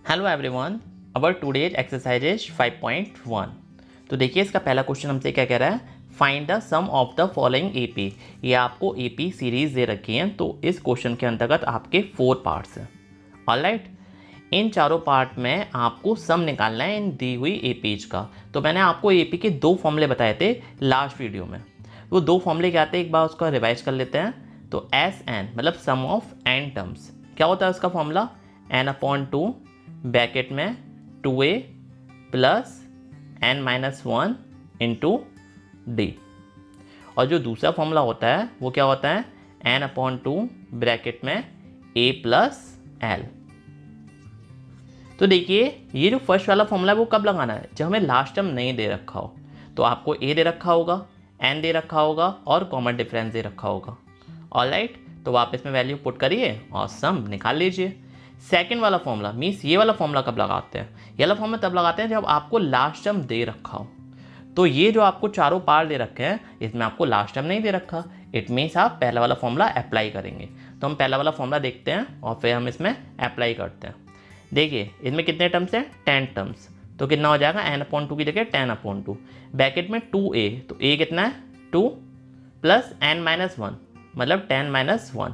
Hello everyone, our today's exercise is 5.1। तो देखिए इसका पहला क्वेश्चन हमसे क्या कह रहा है, find the sum of the following AP. ये आपको एपी सीरीज दे रखी है, तो इस क्वेश्चन के अंतर्गत आपके 4 पार्ट्स हैं। ऑलराइट, इन चारों पार्ट में आपको सम निकालना है इन दी हुई एपीज का। तो मैंने आपको एपी के 2 फॉर्मूले बताए थे लास्ट वीडियो में। वो 2 फॉर्मूले क्या आते हैं, एक बार उसका रिवाइज कर लेते हैं। तो एस एन मतलब सम ऑफ एन टर्म्स, क्या होता है उसका फॉर्मूला, एन अपॉन 2 ब्रैकेट में 2a plus n minus 1 into D. और जो दूसरा फॉर्मूला होता है वो क्या होता है, n अपॉन 2 ब्रैकेट में a प्लस l। तो देखिए ये जो फर्स्ट वाला फॉर्मूला है वो कब लगाना है, जब हमें लास्ट टर्म नहीं दे रखा हो। तो आपको a दे रखा होगा, n दे रखा होगा और कॉमन डिफरेंस दे रखा होगा। ऑलराइट, तो वापस में वैल्यू पुट करिए और सम निकाल लीजिए। सेकेंड वाला फॉर्मूला मीन्स ये वाला फॉर्मूला कब लगाते हैं, ये वाला फॉर्मूला तब लगाते हैं जब आपको लास्ट टर्म दे रखा हो। तो ये जो आपको चारों पार्ट दे रखे हैं इसमें आपको लास्ट टर्म नहीं दे रखा, इट मीन्स आप पहला वाला फॉर्मूला अप्लाई करेंगे। तो हम पहला वाला फॉर्मूला देखते हैं और फिर हम इसमें अप्लाई करते हैं। देखिए इसमें कितने टर्म्स हैं, 10 टर्म्स। तो कितना हो जाएगा, n अपॉन 2 की जगह 10 अपॉन 2 ब्रैकेट में 2a। तो a कितना है 2 प्लस n माइनस 1 मतलब 10 माइनस 1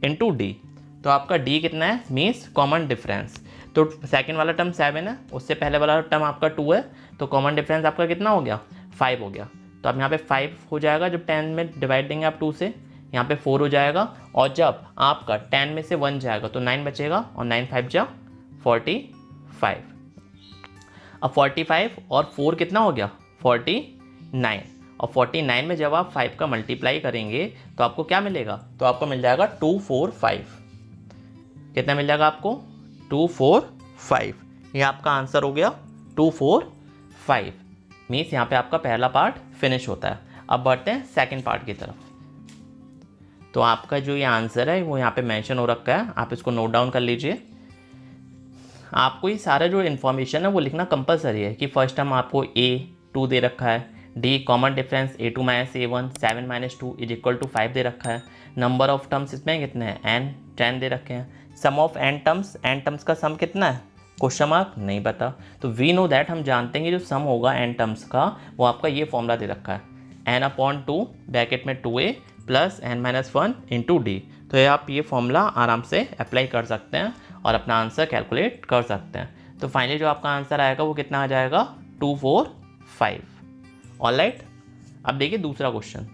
इंटू डी। तो आपका d कितना है, मीन्स कॉमन डिफरेंस। तो सेकंड वाला टर्म 7 है, उससे पहले वाला टर्म आपका 2 है, तो कॉमन डिफरेंस आपका कितना हो गया, 5 हो गया। तो अब यहाँ पे 5 हो जाएगा, जब 10 में डिवाइड देंगे आप 2 से, यहाँ पे 4 हो जाएगा। और जब आपका 10 में से 1 जाएगा तो 9 बचेगा और 9 5 जा 45। अब 45 और 4 कितना हो गया 49। और 49 में जब आप 5 का मल्टीप्लाई करेंगे तो आपको क्या मिलेगा, तो आपको मिल जाएगा 245। कितना मिल जाएगा आपको, 245। ये आपका आंसर हो गया 245। मीन्स यहाँ पे आपका पहला पार्ट फिनिश होता है। अब बढ़ते हैं सेकंड पार्ट की तरफ। तो आपका जो ये आंसर है वो यहाँ पे मेंशन हो रखा है, आप इसको नोट डाउन कर लीजिए। आपको ये सारा जो इन्फॉर्मेशन है वो लिखना कंपलसरी है कि फर्स्ट टर्म आपको a2 दे रखा है, d common difference a2 minus a1 7 minus 2 is equal to 5 दे रखा है। नंबर ऑफ टर्म्स इसमें कितने हैं, n 10 दे रखे हैं। सम ऑफ n टर्म्स का सम कितना है, क्वेश्चन मार्क नहीं पता। तो वी नो दैट, हम जानते हैं कि जो सम होगा n टर्म्स का वो आपका ये फॉर्मूला दे रखा है, n अपॉन 2 ब्रैकेट में 2a plus n minus 1 into D. तो ये आप ये फॉर्मूला आराम से अप्लाई कर सकते हैं और अपना आंसर कैलकुलेट कर सकते हैं। तो फाइनली जो आपका आंसर आएगा वो कितना आ जाएगा, 245। ऑलराइट, अब देखिए दूसरा क्वेश्चन,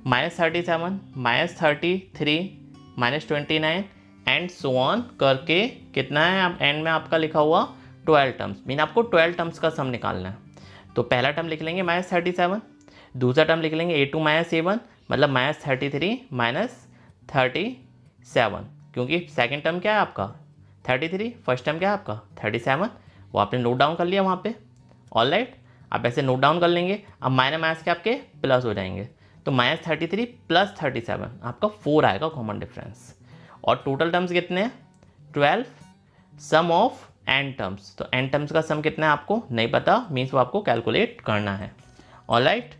-37 -33 -29 एंड सो ऑन करके कितना है, आप एंड में आपका लिखा हुआ 12 टर्म्स, मीन आपको 12 टर्म्स का सम निकालना है। तो पहला टर्म लिख लेंगे -37, दूसरा टर्म लिख लेंगे a2 माइनस a1 मतलब -33 -37, क्योंकि सेकंड टर्म क्या है आपका 33, फर्स्ट टर्म क्या है आपका 37, वो आपने नोट डाउन कर लिया वहाँ पे। ऑलराइट, आप ऐसे नोट डाउन कर लेंगे। अब माइनस के आपके प्लस हो जाएंगे, तो -33 प्लस 37 आपका 4 आएगा कॉमन डिफरेंस। और टोटल टर्म्स कितने हैं 12। सम ऑफ n टर्म्स, तो n टर्म्स का सम कितना है आपको नहीं पता, मीन्स वो आपको कैलकुलेट करना है। ऑलराइट,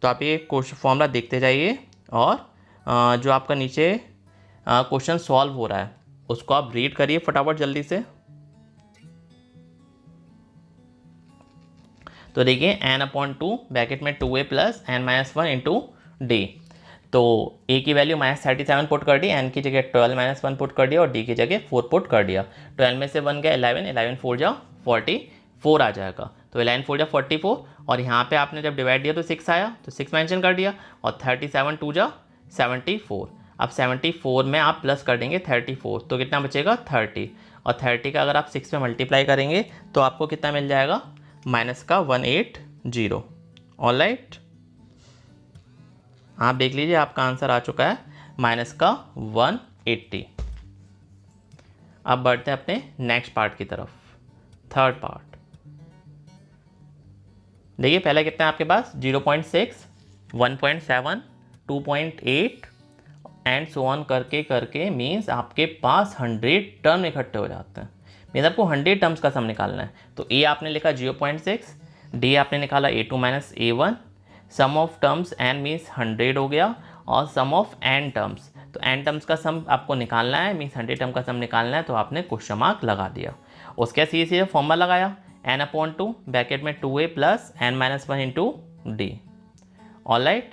तो आप ये क्वेश्चन फॉर्मूला देखते जाइए और जो आपका नीचे क्वेश्चन सॉल्व हो रहा है उसको आप रीड करिए फटाफट जल्दी से। तो देखिए n अपॉन 2 ब्रैकेट में 2a plus n minus 1 into D. तो a की वैल्यू -37 पुट कर दी, n की जगह 12 माइनस 1 पुट कर दिया और d की जगह 4 पुट कर दिया। 12 में से 1 गया 11, 11 4 जा 44 आ जाएगा। तो 11 4 जा 44 और यहाँ पे आपने जब डिवाइड दिया तो 6 आया, तो 6 मेंशन कर दिया और 37 2 जा 74। अब 74 में आप प्लस कर देंगे 34, तो कितना बचेगा 30, और 30 का अगर आप 6 में मल्टीप्लाई करेंगे तो आपको कितना मिल जाएगा, माइनस का 180। ऑलराइट, आप देख लीजिए आपका आंसर आ चुका है माइनस का 180। अब बढ़ते हैं अपने नेक्स्ट पार्ट की तरफ, थर्ड पार्ट। देखिए पहले कितना है आपके पास 0.6 1.7 2.8 एंड सो ऑन करके करके मीन्स आपके पास 100 टर्म इकट्ठे हो जाते हैं। मीन्स आपको 100 टर्म्स का सम निकालना है। तो ए आपने लिखा 0.6, डी आपने निकाला a2 minus a1, sum of terms n means 100 हो गया और सम ऑफ n टर्म्स, तो n टर्म्स का सम आपको निकालना है, मीन्स 100 टर्म का सम निकालना है, तो आपने क्वेश्चन मार्क लगा दिया। उसके बाद सीधे फॉर्मूला लगाया n/2 ब्रैकेट में 2a plus n-1 into D. Alright,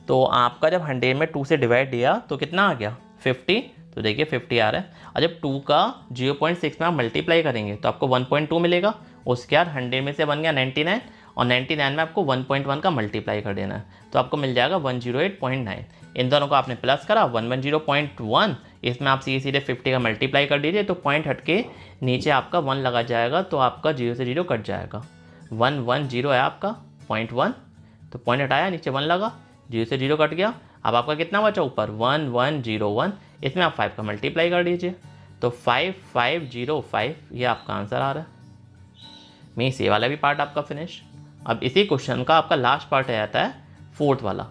तो आपका जब 100 में 2 से डिवाइड दिया तो कितना आ गया 50, तो देखिए 50 आ रहा है। और जब 2 का 0.6 में आप मल्टीप्लाई करेंगे तो आपको 1.2 मिलेगा। उसके बाद 100 में से बन गया 99 और 99 में आपको 1.1 का मल्टीप्लाई कर देना है, तो आपको मिल जाएगा 108.9। इन दोनों को आपने प्लस करा 110.1, इसमें आप सीधे सीधे 50 का मल्टीप्लाई कर दीजिए, तो पॉइंट हट के नीचे आपका 1 लगा जाएगा, तो आपका 0 से 0 कट जाएगा। 110 है आपका 0.1, तो पॉइंट हटाया नीचे 1 लगा, 0 से 0 कट गया। अब आपका कितना बचा ऊपर 1101, इसमें आप 5 का मल्टीप्लाई कर दीजिए, तो 5505 ये आपका आंसर आ रहा है। मीन्स ये वाला भी पार्ट आपका फिनिश। अब इसी क्वेश्चन का आपका लास्ट पार्ट आ जाता है फोर्थ वाला,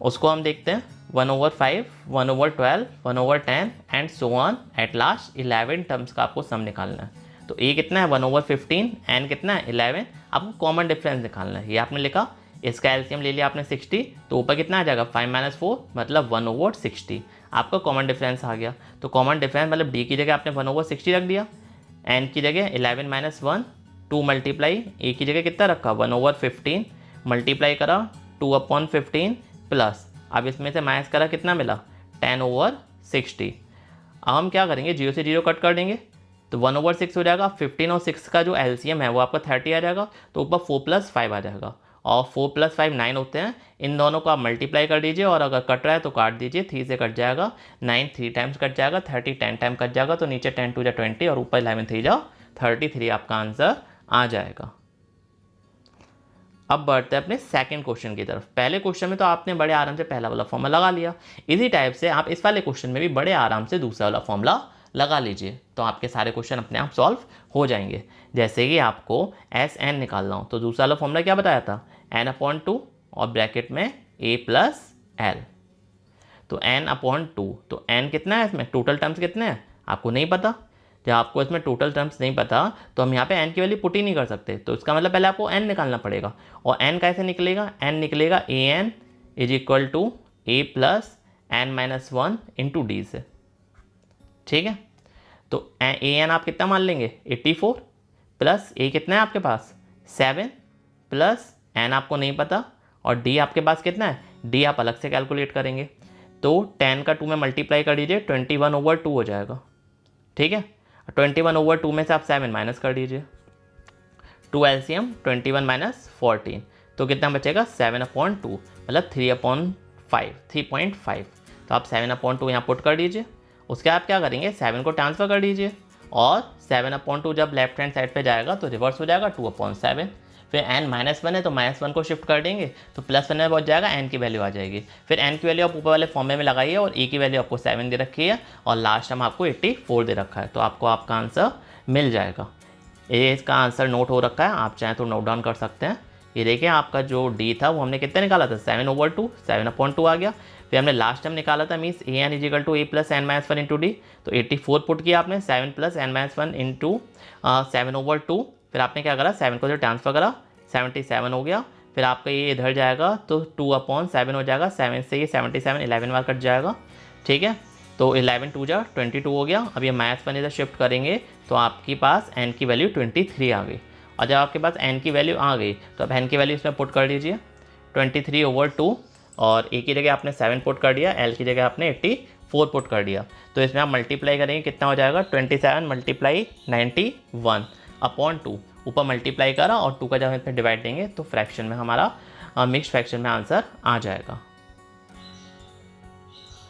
उसको हम देखते हैं 1/5, 1/12, 1/10 and so on, at last 11 terms का आपको सम निकालना है। तो ए कितना है 1/15, एन कितना है 11, आपको कॉमन डिफरेंस निकालना है। ये आपने लिखा, इसका एलसीएम ले लिया आपने 60, तो ऊपर कितना आ जाएगा 5 - 4 मतलब 1/60, आपका कॉमन डिफरेंस आ गया। तो कॉमन डिफरेंस मतलब डी की जगह आपने 1/60 रख दिया, एन की जगह 11 - 1, 2 मल्टीप्लाई ए की जगह कितना रखा 1/15 मल्टीप्लाई करा 2/15 प्लस, अब इसमें से माइनस करा कितना मिला 10/60। अब हम क्या करेंगे 0 से 0 कट कर देंगे, तो 1/6 हो जाएगा। 15 और 6 का जो एलसीएम है वो आपका 30 आ जाएगा, तो ऊपर 4 + 5 आ जाएगा, और 4 + 5 9 होते हैं। इन दोनों को आप मल्टीप्लाई कर दीजिए, और अगर कट रहा है तो काट दीजिए, 3 से कट जाएगा, 9 3 टाइम्स कट जाएगा, 30 10 टाइम कट जाएगा, तो नीचे 10 2 20 और ऊपर 11 3 जाओ 33 आपका आंसर आ जाएगा। अब बढ़ते हैं अपने सेकंड क्वेश्चन की तरफ। पहले क्वेश्चन में तो आपने बड़े आराम से पहला वाला फॉर्मूला लगा लिया, इसी टाइप से आप इस वाले क्वेश्चन में भी बड़े आराम से दूसरा वाला फॉर्मूला लगा लीजिए, तो आपके सारे क्वेश्चन अपने आप सॉल्व हो जाएंगे। जैसे कि आपको SN निकालना हो, तो दूसरा वाला फॉर्मूला क्या बताया था n/2 और ब्रैकेट में a + l, तो n/2, तो n कितना है इसमें, टोटल टर्म्स कितने हैं आपको नहीं पता। जब आपको इसमें टोटल टर्म्स नहीं पता तो हम यहाँ पे n की वैल्यू पुट ही नहीं कर सकते, तो इसका मतलब पहले आपको n निकालना पड़ेगा। और n कैसे निकलेगा, n निकलेगा an = a + n-1 into D से, ठीक है। तो an आप कितना मान लेंगे 84 प्लस a कितना है आपके पास 7 प्लस n आपको नहीं पता, और d आपके पास कितना है, d आप अलग से कैलकुलेट करेंगे, तो 10 का 2 में मल्टीप्लाई कर दीजिए 21/2 हो जाएगा, ठीक है। 21/2 में से आप 7 माइनस कर दीजिए, 2 एलसीएम 21 - 14, तो कितना बचेगा 7/2 मतलब 3/5, तो आप 7/2 यहाँ पुट कर दीजिए। उसके आप क्या करेंगे 7 को ट्रांसफ़र कर दीजिए, और 7/2 जब लेफ्ट हैंड साइड पे जाएगा तो रिवर्स हो जाएगा 2/7, फिर n-1 है तो -1 को शिफ्ट कर देंगे तो +1 में पहुंच जाएगा, n की वैल्यू आ जाएगी। फिर n की वैल्यू आप ऊपर वाले फॉर्मूले में लगाइए, और a की वैल्यू आपको 7 दे रखी है, और लास्ट टाइम आपको 84 दे रखा है, तो आपको आपका आंसर मिल जाएगा। ये इसका आंसर नोट हो रखा है, आप चाहें तो नोट डाउन कर सकते हैं। ये देखिए आपका जो d था वो हमने कितना निकाला था 7/2, 7/2 आ गया। फिर हमने लास्ट टाइम निकाला था means an = a + n-1 into D, तो 84 पुट किया आपने 7 + n-1 इंटू 7/2, फिर आपने क्या करा 7 को जो ट्रांसफ़र करा 77 हो गया। फिर आपका ये इधर जाएगा तो 2/7 हो जाएगा, 7 से ये 77 11 बार कट जाएगा, ठीक है। तो 11 2 जा 22 हो गया। अब ये -1 इधर शिफ्ट करेंगे तो आपके पास n की वैल्यू 23 आ गई, और जब आपके पास n की वैल्यू आ गई तो अब n की वैल्यू इसमें पुट कर दीजिए 23/2, और a की जगह आपने 7 पुट कर दिया, l की जगह आपने 84 पुट कर दिया, तो इसमें आप मल्टीप्लाई करेंगे कितना हो जाएगा 27 × 91/2, ऊपर मल्टीप्लाई करा और 2 का जब हम इसमें डिवाइड देंगे तो फ्रैक्शन में हमारा मिक्स्ड फ्रैक्शन में आंसर आ जाएगा।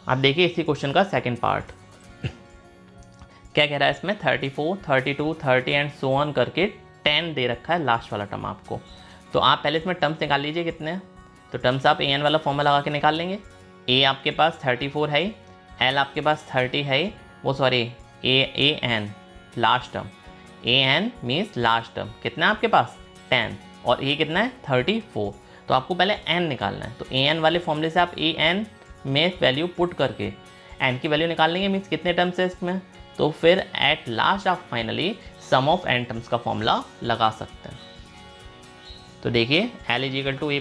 अब देखिए इसी क्वेश्चन का सेकंड पार्ट क्या कह रहा है, इसमें 34, 32, 30 एंड सो ऑन करके 10 दे रखा है लास्ट वाला टर्म आपको। तो आप पहले इसमें टर्म्स निकाल लीजिए कितने हैं, तो टर्म्स आप an वाला फॉर्मूला लगा के निकाल लेंगे। a आपके पास 34 है, l आपके पास 30 है, वो sorry an last term, an means last term कितना है आपके पास 10, और a कितना है 34, तो आपको पहले n निकालना है। तो an वाले फॉर्मूले से आप an में वैल्यू पुट करके n की वैल्यू निकाल लेंगे, मीन्स कितने टर्म्स है इसमें, तो फिर एट लास्ट आप finally sum of n terms का फॉर्मूला लगा सकते हैं। तो देखिए l = a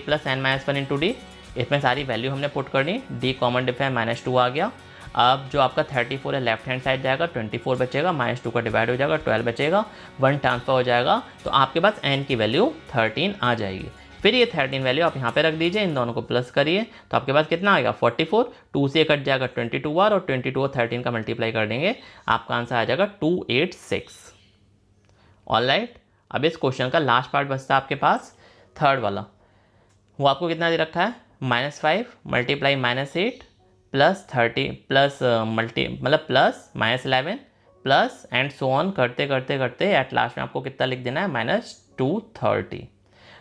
+ n-1 into D, इसमें सारी वैल्यू हमने पुट करनी, डी कॉमन डिफरेंस -2 आ गया। अब जो आपका 34 है लेफ्ट हैंड साइड जाएगा, 24 बचेगा, -2 का डिवाइड हो जाएगा, 12 बचेगा, 1 ट्रांसफर हो जाएगा, तो आपके पास n की वैल्यू 13 आ जाएगी। फिर ये 13 वैल्यू आप यहाँ पे रख दीजिए, इन दोनों को प्लस करिए, तो आपके पास कितना आएगा 44, 2 से कट जाएगा 22 बार, और 22 और 13 का मल्टीप्लाई कर देंगे, आपका आंसर आ जाएगा 286। ऑलराइट, अब इस क्वेश्चन का लास्ट पार्ट बचता है आपके पास, थर्ड वाला। वो आपको कितना दे रखा है, -5 multiply -8 plus 30 plus plus -11 plus and so on करते करते करते एट लास्ट में आपको कितना लिख देना है, -230।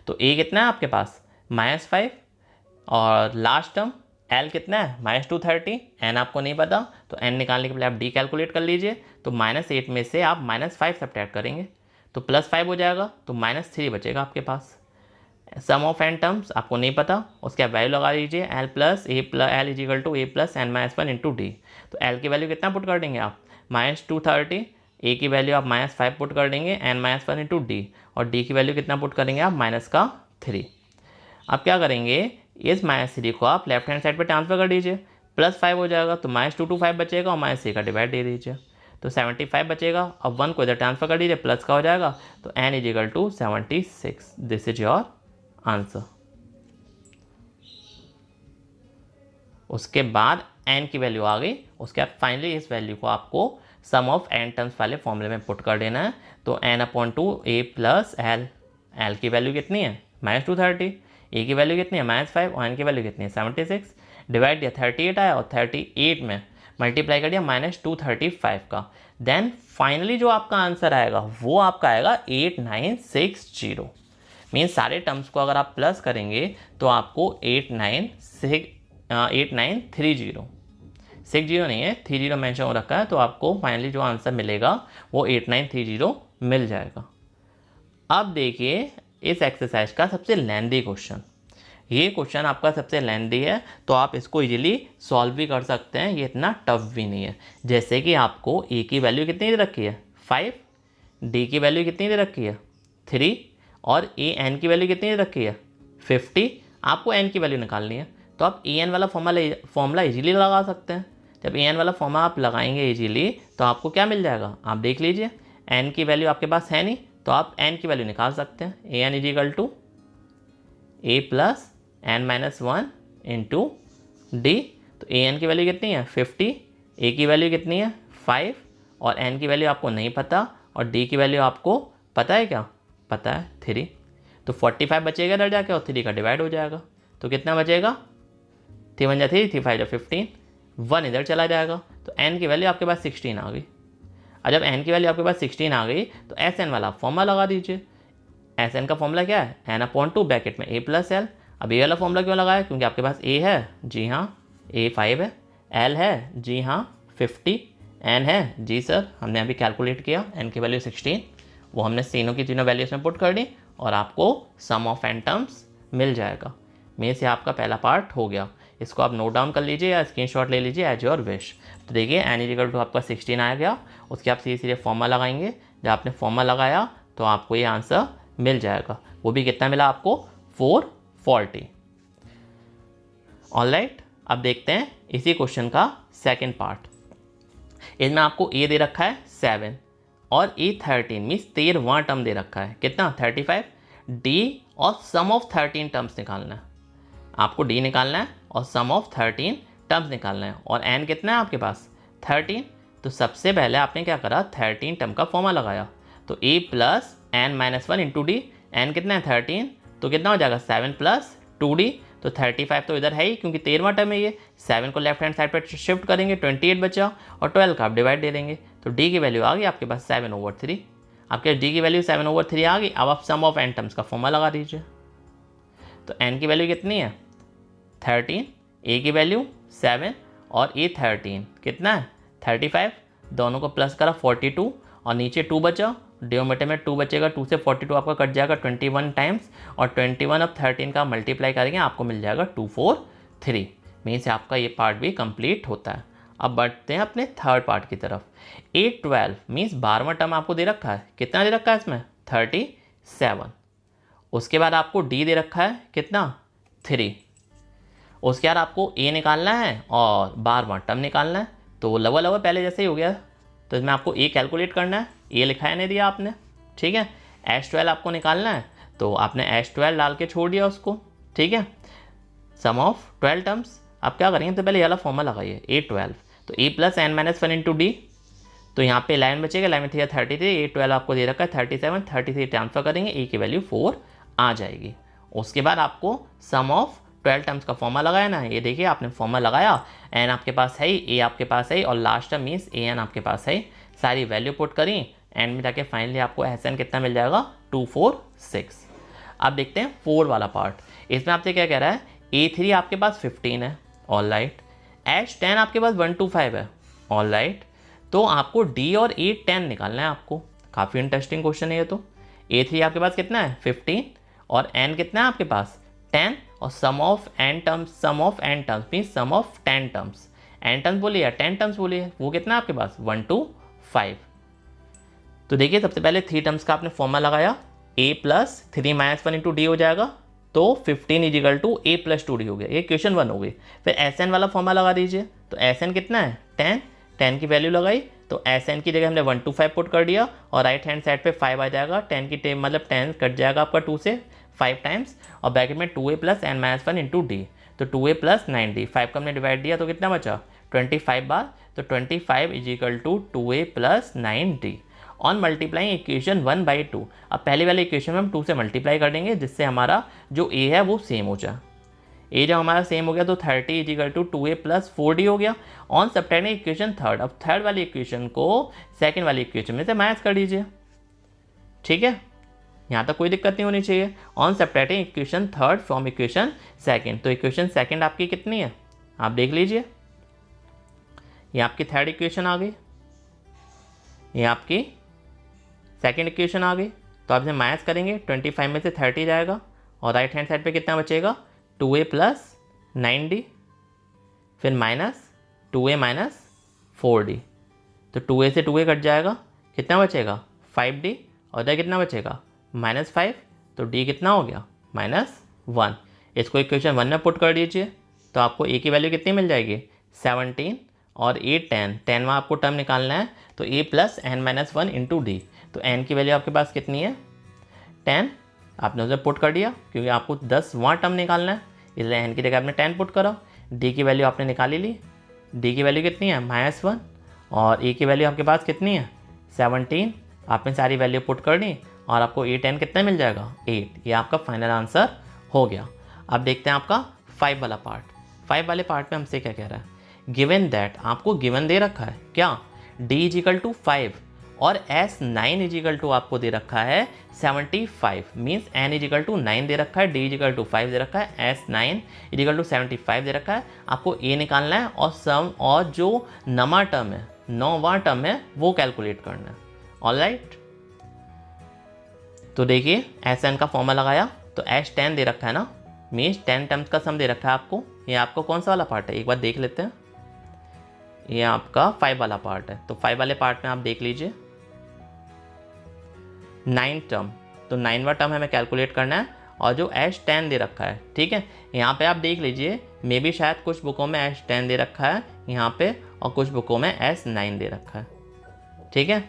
तो ए कितना है आपके पास -5, और लास्ट टर्म एल कितना है -230, एन आपको नहीं पता, तो एन निकालने के पहले आप डी कैलकुलेट कर लीजिए। तो -8 में से आप -5 सब्ट्रैक्ट करेंगे तो +5 हो जाएगा, तो -3 बचेगा आपके पास। सम ऑफ एन टर्म्स आपको नहीं पता, उसके आप वैल्यू लगा लीजिए, एल प्लस ए प्लस एन -1 इंटू डी। तो एल की वैल्यू कितना पुट कर देंगे आप, -230, ए की वैल्यू आप -5 पुट कर देंगे, एन -1 इंटू डी, और डी की वैल्यू कितना पुट करेंगे आप, -3। अब क्या करेंगे, इस -3 को आप लेफ्ट हैंड साइड पे ट्रांसफर कर दीजिए, +5 हो जाएगा, तो -2 to 5 बचेगा, और -3 का डिवाइड दे दीजिए, तो 75 बचेगा। अब 1 को इधर ट्रांसफर कर दीजिए, प्लस का हो जाएगा, तो n = 76। This is your answer. उसके बाद n की वैल्यू आ गई, उसके बाद फाइनली इस वैल्यू को आपको सम ऑफ n टर्म्स वाले फॉर्मूले में पुट कर देना है। तो n/2 a plus L, L की वैल्यू कितनी है -230, ए की वैल्यू कितनी है -5, और n की वैल्यू कितनी है 76, डिवाइड दिया 38 आया, और 38 में मल्टीप्लाई कर दिया -235 का। देन फाइनली जो आपका आंसर आएगा वो आपका आएगा 8960। मीन्स सारे टर्म्स को अगर आप प्लस करेंगे तो आपको 8930, 60 नहीं है, 30 मेंशन हो रखा है, तो आपको फाइनली जो आंसर मिलेगा वो 8930 मिल जाएगा। अब देखिए इस एक्सरसाइज का सबसे लेंदी क्वेश्चन, ये क्वेश्चन आपका सबसे लेंदी है, तो आप इसको इजीली सॉल्व भी कर सकते हैं, ये इतना टफ भी नहीं है। जैसे कि आपको ए की वैल्यू कितनी दे रखी है 5, डी की वैल्यू कितनी दे रखी है 3, और ए एन की वैल्यू कितनी दे रखी है 50। आपको एन की वैल्यू निकालनी है, तो आप ए एन वाला फॉर्मूला इजीली लगा सकते हैं। जब ए एन वाला फॉर्मूला आप लगाएंगे इजीली, तो आपको क्या मिल जाएगा, आप देख लीजिए, एन की वैल्यू आपके पास है नहीं, तो आप एन की वैल्यू निकाल सकते हैं। A N = a plus n-1 into D. तो ए एन की वैल्यू कितनी है 50, ए की वैल्यू कितनी है 5, और एन की वैल्यू आपको नहीं पता, और डी की वैल्यू आपको पता है, क्या पता है 3। तो 45 बचेगा इधर जाके, और 3 का डिवाइड हो जाएगा, तो कितना बचेगा 3 × 3, 3 × 5 = 15, 1 इधर चला जाएगा, तो n की वैल्यू आपके पास 16 आ गई। और जब n की वैल्यू आपके पास 16 आ गई, तो एस एन वाला फॉर्मूला लगा दीजिए। एस एन का फॉर्मूला क्या है, n/2 ब्रैकेट में a प्लस एल। अब ये वाला फॉर्मूला क्यों लगाया, क्योंकि आपके पास a है, जी हाँ a 5 है, l है, जी हाँ 50, n है, जी सर हमने अभी कैलकुलेट किया, n की वैल्यू 16, वो हमने तीनों की तीनों वैल्यूज में पुट कर दी, और आपको सम ऑफ एन टर्म्स मिल जाएगा। में से आपका पहला पार्ट हो गया। इसको आप नोट डाउन कर लीजिए या स्क्रीनशॉट ले लीजिए एज योर विश। तो देखिए n = आपका 16 आ गया, उसके आप सीधे सीधे फॉर्मूला लगाएंगे, जब आपने फॉर्मूला लगाया तो आपको ये आंसर मिल जाएगा। वो भी कितना मिला आपको 440। ऑलराइट, अब देखते हैं इसी क्वेश्चन का सेकंड पार्ट। इसमें आपको ए दे रखा है 7 और ए 13, मीन्स 13वां टर्म दे रखा है, कितना 35। डी और सम ऑफ 13 टर्म्स निकालना है, आपको डी निकालना है और सम ऑफ 13 टर्म्स निकालना है, और एन कितना है आपके पास 13। तो सबसे पहले आपने क्या करा, 13 टर्म का फॉर्मूला लगाया, तो a plus n-1 into d, n कितना है 13, तो कितना हो जाएगा 7 + 2d, तो 35 तो इधर है ही क्योंकि 13वां टर्म है ये। 7 को लेफ्ट हैंड साइड पर शिफ्ट करेंगे, 28 बचा, और 12 का आप डिवाइड दे देंगे, तो d की वैल्यू आ गई आपके पास 7/3। आपके d की वैल्यू 7/3 आ गई। अब आप सम ऑफ n टर्म्स का फॉर्मूला लगा दीजिए, तो n की वैल्यू कितनी है 13, a की वैल्यू 7 और a 13 कितना है 35, दोनों को प्लस करा 42, और नीचे 2 बचा, डिनोमिनेटर में 2 बचेगा, 2 से 42 आपका कट जाएगा 21 टाइम्स, और 21 अब 13 का मल्टीप्लाई करेंगे आपको मिल जाएगा 243। मीन्स आपका ये पार्ट भी कंप्लीट होता है। अब बढ़ते हैं अपने थर्ड पार्ट की तरफ। 812 मीन्स 12वां टर्म आपको दे रखा है, कितना दे रखा है इसमें 37। उसके बाद आपको डी दे रखा है कितना 3, उसके बाद आपको ए निकालना है और बार बार टर्म निकालना है। तो लवर लवर पहले जैसे ही हो गया, तो इसमें आपको ए कैलकुलेट करना है, ए लिखाया नहीं दिया आपने, ठीक है। H12 आपको निकालना है, तो आपने H12 डाल के छोड़ दिया उसको, ठीक है। सम ऑफ 12 टर्म्स आप क्या करेंगे, तो पहले ये वाला फॉर्मूला लगाइए A12, तो A plus n minus 1 into D. तो यहाँ पे लाइन बचेगा, लाइन में थी 33, A12 आपको दे रखा है 37, 33 ट्रांसफर करेंगे, ए की वैल्यू 4 आ जाएगी। उसके बाद आपको सम ऑफ 12 टर्म्स का फॉर्मूला लगाया ना, ये देखिए आपने फॉर्मूला लगाया, एन आपके पास है, ए आपके पास है और last term means A N आपके पास है। सारी वैल्यू पुट करी, एंड में जाके फाइनली आपको एस एन कितना मिल जाएगा, 246। अब देखते हैं 4 वाला पार्ट। इसमें आपसे क्या कह रहा है, A3 आपके पास 15 है, ऑल राइट। H10 आपके पास 1 to 5 है, ऑल राइट। तो आपको D और A10 निकालना है आपको। काफ़ी इंटरेस्टिंग क्वेश्चन है ये तो। A3 आपके पास कितना है 15 और N कितना है आपके पास 10 और sum of n terms means sum of 10 terms. n terms बोलिए या 10 टर्म्स बोलिए, वो कितना है आपके पास 1 to 5। तो देखिए सबसे पहले 3 टर्म्स का आपने फॉर्मूला लगाया, a plus 3 minus 1 into D हो जाएगा, तो 15 is equal to a plus 2d हो गया, ये क्वेश्चन 1 हो गई। फिर एस एन वाला फॉर्मूला लगा दीजिए, तो एस एन कितना है 10 की वैल्यू लगाई, तो एस एन की जगह हमने 1 to 5 पुट कर दिया और राइट हैंड साइड पे 5 आ जाएगा, 10 की टेम मतलब 10 कट जाएगा आपका 2 से 5 टाइम्स और ब्रैकेट में 2a plus n minus 1 into D, तो 2a प्लस 9d, 5 का हमने डिवाइड दिया तो कितना बचा 25 बार, तो 25 is equal to 2a plus 9d on multiplying equation 1/2। अब पहले वाले इक्वेशन में हम 2 से मल्टीप्लाई कर देंगे जिससे हमारा जो a है वो सेम हो जाए। ए जब हमारा सेम हो गया तो 30 is equal to 2a plus 4d हो गया। ऑन सब्ट्रैक्टिंग इक्वेशन थर्ड, अब थर्ड वाली इक्वेशन को सेकंड वाली इक्वेशन में से माइनस कर दीजिए, ठीक है। यहाँ तक कोई दिक्कत नहीं होनी चाहिए। On subtracting equation third from equation second, तो इक्वेशन सेकंड आपकी कितनी है आप देख लीजिए, ये आपकी थर्ड इक्वेशन आ गई, ये आपकी सेकंड इक्वेशन आ गई। तो आप इसे माइनस करेंगे, 25 में से 30 जाएगा और राइट हैंड साइड पे कितना बचेगा 2a प्लस 9d, फिर माइनस 2a माइनस 4d, तो 2a से 2a कट जाएगा, कितना बचेगा 5d और इधर कितना बचेगा -5, तो d कितना हो गया -1। इसको इक्वेशन 1 में पुट कर दीजिए, तो आपको a की वैल्यू कितनी मिल जाएगी 17 और a 10 में आपको टर्म निकालना है, तो a plus n minus 1 into D, तो n की वैल्यू आपके पास कितनी है 10, आपने उसे पुट कर दिया क्योंकि आपको 10 वहाँ टर्म निकालना है, इसलिए n की जगह आपने 10 पुट करा। d की वैल्यू आपने निकाली ली, d की वैल्यू कितनी है -1 और a की वैल्यू आपके पास कितनी है 17, आपने सारी वैल्यू पुट कर दी और आपको a 10 कितना मिल जाएगा 8। ये आपका फाइनल आंसर हो गया। अब देखते हैं आपका 5 वाला पार्ट। 5 वाले पार्ट में हमसे क्या कह रहा है, गिवन दैट, आपको गिवन दे रखा है क्या d इजिकल टू 5 और S9 इजिकल टू आपको दे रखा है 75, मीन्स n इजिकल टू 9 दे रखा है, d इजिकल टू 5 दे रखा है, S9 इजिकल टू 75 दे रखा है। आपको a निकालना है और सम और जो नवा टर्म है, नौवां टर्म है वो कैलकुलेट करना है, ऑल राइट। तो देखिए Sn का फॉर्मूला लगाया, तो S10 दे रखा है ना, मीन्स 10 टर्म्स का सम दे रखा है आपको। ये आपको कौन सा वाला पार्ट है एक बार देख लेते हैं, ये आपका 5 वाला पार्ट है। तो 5 वाले पार्ट में आप देख लीजिए 9 टर्म, तो 9वां टर्म हमें कैलकुलेट करना है और जो S10 दे रखा है, ठीक है। यहाँ पे आप देख लीजिए, मे भी शायद कुछ बुकों में S10 दे रखा है यहाँ पे और कुछ बुकों में S9 दे रखा है, ठीक है।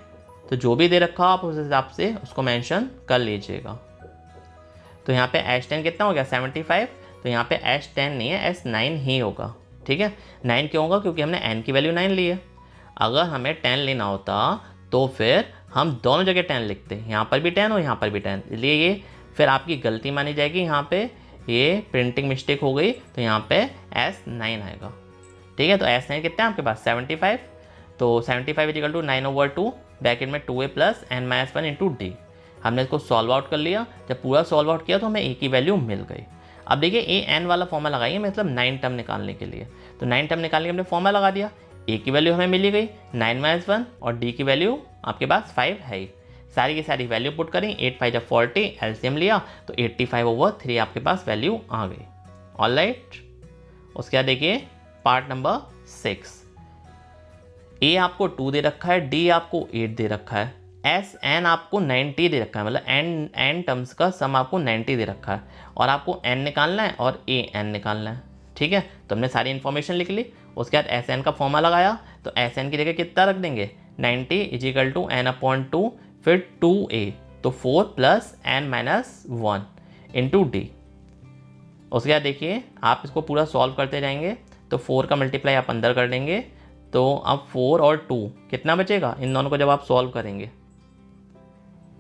तो जो भी दे रखा हो आप उस हिसाब से उसको मेंशन कर लीजिएगा। तो यहाँ पे S10 कितना हो गया 75, तो यहाँ पे S10 नहीं है S9 ही होगा, ठीक है। 9 क्यों होगा, क्योंकि हमने n की वैल्यू 9 ली है। अगर हमें 10 लेना होता तो फिर हम दोनों जगह 10 लिखते, यहाँ पर भी 10 और यहाँ पर भी 10, इसलिए ये फिर आपकी गलती मानी जाएगी, यहाँ पे ये प्रिंटिंग मिस्टेक हो गई, तो यहाँ पे S9 आएगा, ठीक है। तो S9 कितना है आपके पास 75, तो 75 इजिकल टू 9/2 ब्रैकेट में 2a plus n minus 1 into D. हमने इसको सॉल्व आउट कर लिया, जब पूरा सॉल्व आउट किया तो हमें a की वैल्यू मिल गई। अब देखिए an वाला फॉर्मूला लगाइए, मतलब 9 टर्म निकालने के लिए, तो 9 टर्म निकालने के हमने फॉर्मूला लगा दिया, a की वैल्यू हमें मिली गई 9 माइनस 1 और d की वैल्यू आपके पास 5 है ही। सारी की सारी वैल्यू पुट करें, 8 5 जब 40 एलसीएम लिया तो 85/3 आपके पास वैल्यू आ गई, ऑल राइट। उसके बाद देखिए पार्ट नंबर 6, a आपको 2 दे रखा है, d आपको 8 दे रखा है, Sn आपको 90 दे रखा है, मतलब n टर्म्स का सम आपको 90 दे रखा है और आपको n निकालना है और an निकालना है। ठीक है, तो हमने सारी इन्फॉर्मेशन लिख ली। उसके बाद एस एन का फॉर्मूला लगाया, तो एस एन की जगह कितना रख देंगे 90 इज इक्वल टू n/2, फिर 2a, तो 4 प्लस n-1 इंटू डी। उसके बाद देखिए आप इसको पूरा सॉल्व करते जाएंगे, तो 4 का मल्टीप्लाई आप अंदर कर देंगे, तो अब 4 और 2 कितना बचेगा, इन दोनों को जब आप सॉल्व करेंगे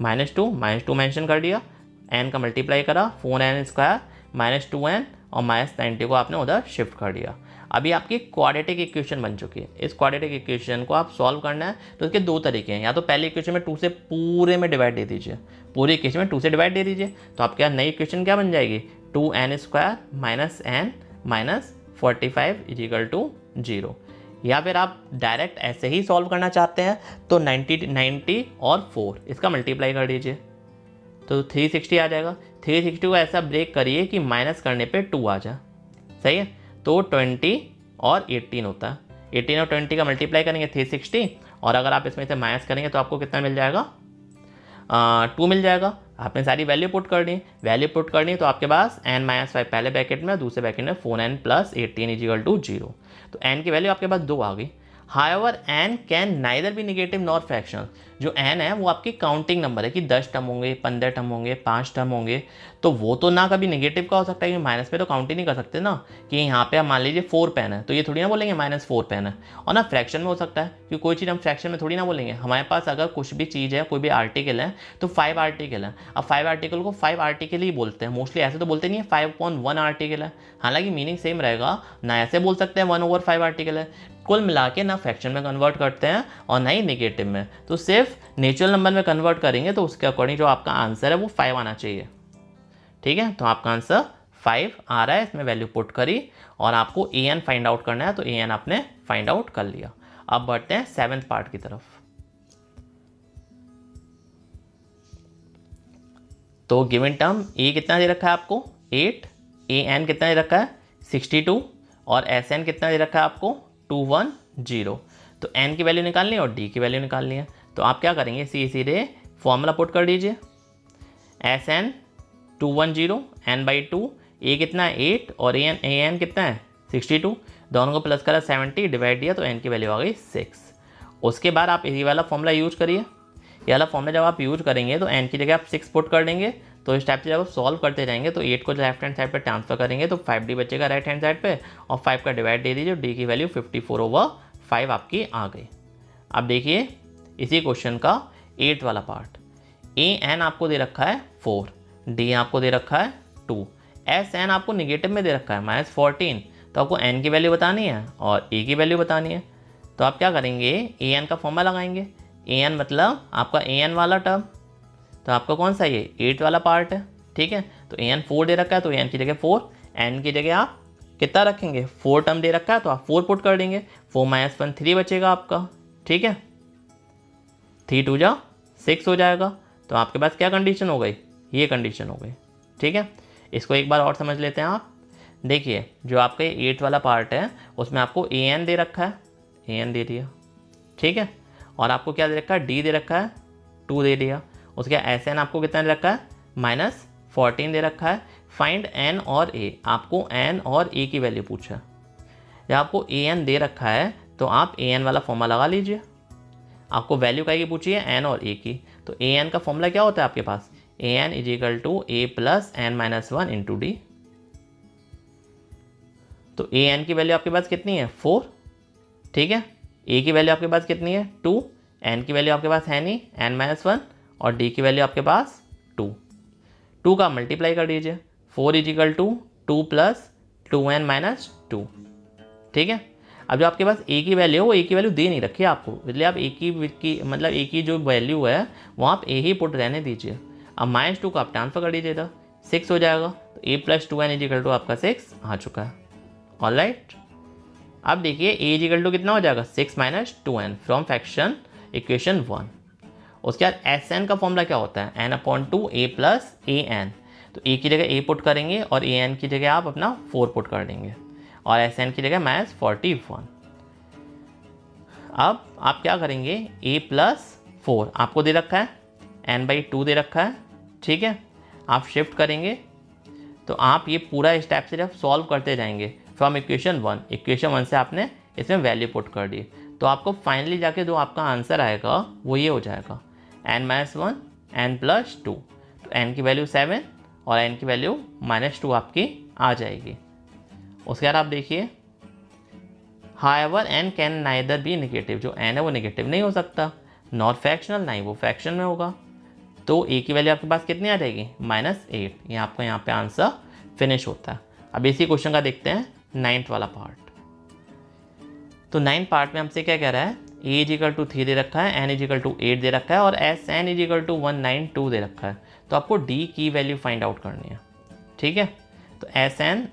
-2 मेंशन कर दिया, n का मल्टीप्लाई करा 4n² -2n और -90 को आपने उधर शिफ्ट कर दिया। अभी आपकी क्वाड्रेटिक इक्वेशन बन चुकी है। इस क्वाड्रेटिक इक्वेशन को आप सॉल्व करना है तो इसके दो तरीके हैं, या तो पहले इक्वेशन में 2 से पूरे में डिवाइड दे दीजिए, पूरी इक्वेशन में 2 से डिवाइड दे दीजिए, तो आपके यहाँ नई इक्वेशन क्या बन जाएगी 2n² n -45 is equal to 0। या फिर आप डायरेक्ट ऐसे ही सॉल्व करना चाहते हैं तो 90 और 4 इसका मल्टीप्लाई कर दीजिए, तो 360 आ जाएगा। 360 को ऐसा ब्रेक करिए कि माइनस करने पे 2 आ जाए, सही है, तो 20 और 18 होता है। 18 और 20 का मल्टीप्लाई करेंगे 360, और अगर आप इसमें से माइनस करेंगे तो आपको कितना मिल जाएगा 2 मिल जाएगा। आपने सारी वैल्यू पुट करनी, तो आपके पास n-5 पहले ब्रैकेट में, दूसरे ब्रैकेट में 4n + 18 इज इक्वल टू 0, तो n की वैल्यू आपके पास 2 आ गई। However n can neither be negative nor fractional. जो n है वो आपकी काउंटिंग नंबर है कि 10 टर्म होंगे, 15 टर्म होंगे, 5 टर्म होंगे, तो वो तो ना कभी नेगेटिव का हो सकता है, क्योंकि माइनस पे तो काउंट ही नहीं कर सकते ना, कि यहाँ पे आप मान लीजिए 4 पेन है तो ये थोड़ी ना बोलेंगे -4 पेन है। और ना फ्रैक्शन में हो सकता है, क्योंकि कोई चीज़ हम फ्रैक्शन में थोड़ी ना बोलेंगे। हमारे पास अगर कुछ भी चीज़ है, कोई भी आर्टिकल है, तो 5 आर्टिकल है। अब 5 आर्टिकल को 5 आर्टिकल ही बोलते हैं मोस्टली, ऐसे तो बोलते नहीं है 5/1 आर्टिकल है, हालांकि मीनिंग सेम रहेगा ना, ऐसे बोल सकते हैं 1/5 आर्टिकल है। कुल मिला के ना फ्रैक्शन में कन्वर्ट करते हैं और ना ही नेगेटिव में, तो सिर्फ नेचुरल नंबर में कन्वर्ट करेंगे तो उसके अकॉर्डिंग जो आपका आंसर है वो 5 आना चाहिए, ठीक है। तो आपका आंसर 5 आ रहा है, इसमें वैल्यू पुट करी, और आपको an फाइंड आउट करना है, तो an आपने फाइंड आउट कर लिया। अब बढ़ते हैं 7th पार्ट की तरफ। तो गिवन टर्म a कितना दे रखा है आपको 8, an कितना दे रखा है 62, और sn कितना दे रखा है आपको 210। तो n की वैल्यू निकालनी है और d की वैल्यू निकालनी है, तो आप क्या करेंगे सीधे फॉर्मूला पुट कर दीजिए, sn 210 n/2, a कितना है 8 और an कितना है 62, दोनों को प्लस करा 70 डिवाइड दिया, तो n की वैल्यू आ गई 6। उसके बाद आप ये वाला फॉर्मूला यूज करिए। ये वाला फॉर्मूला जब आप यूज करेंगे तो n की जगह आप 6 पुट कर देंगे, तो इस टाइप से जब आप सॉल्व करते जाएंगे तो 8 को लेफ्ट हैंड साइड पर ट्रांसफर करेंगे तो 5d बचेगा राइट हैंड साइड पे, और 5 का डिवाइड दे दीजिए, d की वैल्यू 54/5 आपकी आ गई। अब देखिए इसी क्वेश्चन का 8 वाला पार्ट, an आपको दे रखा है 4, d आपको दे रखा है 2, sn आपको निगेटिव में दे रखा है -14, तो आपको n की वैल्यू बतानी है और a की वैल्यू बतानी है। तो आप क्या करेंगे an का फॉर्मूला लगाएंगे, an मतलब आपका an वाला टर्म, तो आपका कौन सा ये 8 वाला पार्ट है, ठीक है। तो an 4 दे रखा है, तो an की जगह 4, n की जगह आप कितना रखेंगे 4 टर्म दे रखा है तो आप 4 पुट कर देंगे, 4 - 1 3 बचेगा आपका, ठीक है, 3 2 जा 6 हो जाएगा। तो आपके पास क्या कंडीशन हो गई, ये कंडीशन हो गई, ठीक है। इसको एक बार और समझ लेते हैं आप। देखिए जो आपका 8 वाला पार्ट है उसमें आपको an दे रखा है, an दे दिया, ठीक है, और आपको क्या दे रखा है d दे रखा है 2 दे दिया। उसके sn आपको कितना दे रखा है -14 दे रखा है। फाइंड n और a, आपको n और a की वैल्यू पूछा है। जब आपको an दे रखा है तो आप an वाला फॉर्मूला लगा लीजिए, आपको वैल्यू क्या की पूछी है n और a की, तो an का फॉर्मूला क्या होता है आपके पास an is equal to a + n-1 into d। तो an की वैल्यू आपके पास कितनी है 4, ठीक है, a की वैल्यू आपके पास कितनी है 2, n की वैल्यू आपके पास है नहीं n-1, और d की वैल्यू आपके पास 2 का मल्टीप्लाई कर दीजिए, 4 इज इक्वल टू 2 + 2n-2, ठीक है। अब जो आपके पास a की वैल्यू है वो a की वैल्यू दे नहीं रखी है आपको, इसलिए आप a की जो वैल्यू है वो आप a ही पुट रहने दीजिए। अब -2 को आप ट्रांसफर कर दीजिए, तो 6 हो जाएगा, तो a + 2n is equal to आपका 6 आ चुका है, ऑलराइट। अब देखिए a इज इक्वल टू कितना हो जाएगा 6 - 2n फ्रॉम फ्रैक्शन इक्वेशन 1। उसके बाद sn का फॉर्मूला क्या होता है n/2 a + an, तो a की जगह a पुट करेंगे और an की जगह आप अपना 4 पुट कर देंगे, और sn की जगह -41। अब आप क्या करेंगे a + 4 आपको दे रखा है, n/2 दे रखा है, ठीक है, आप शिफ्ट करेंगे, तो आप ये पूरा इस टाइप से जब सॉल्व करते जाएंगे फ्रॉम इक्वेशन 1, इक्वेशन 1 से आपने इसमें वैल्यू पुट कर दी, तो आपको फाइनली जाके जो आपका आंसर आएगा वो ये हो जाएगा n-1 n+2। तो n की वैल्यू 7 और n की वैल्यू -2 आपकी आ जाएगी। उसके बाद आप देखिए however n can neither be negative, जो n है वो नेगेटिव नहीं हो सकता, नॉट फ्रैक्शनल, नहीं वो फ्रैक्शन में होगा। तो a की वैल्यू आपके पास कितनी आ जाएगी -8। ये आपका यहाँ पे आंसर फिनिश होता है। अब इसी क्वेश्चन का देखते हैं 9th वाला पार्ट। तो 9th पार्ट में हमसे क्या कह रहा है, a = 3 दे रखा है, n = 8 दे रखा है और Sn = 192 दे रखा है। तो आपको d की वैल्यू फाइंड आउट करनी है। ठीक है, तो Sn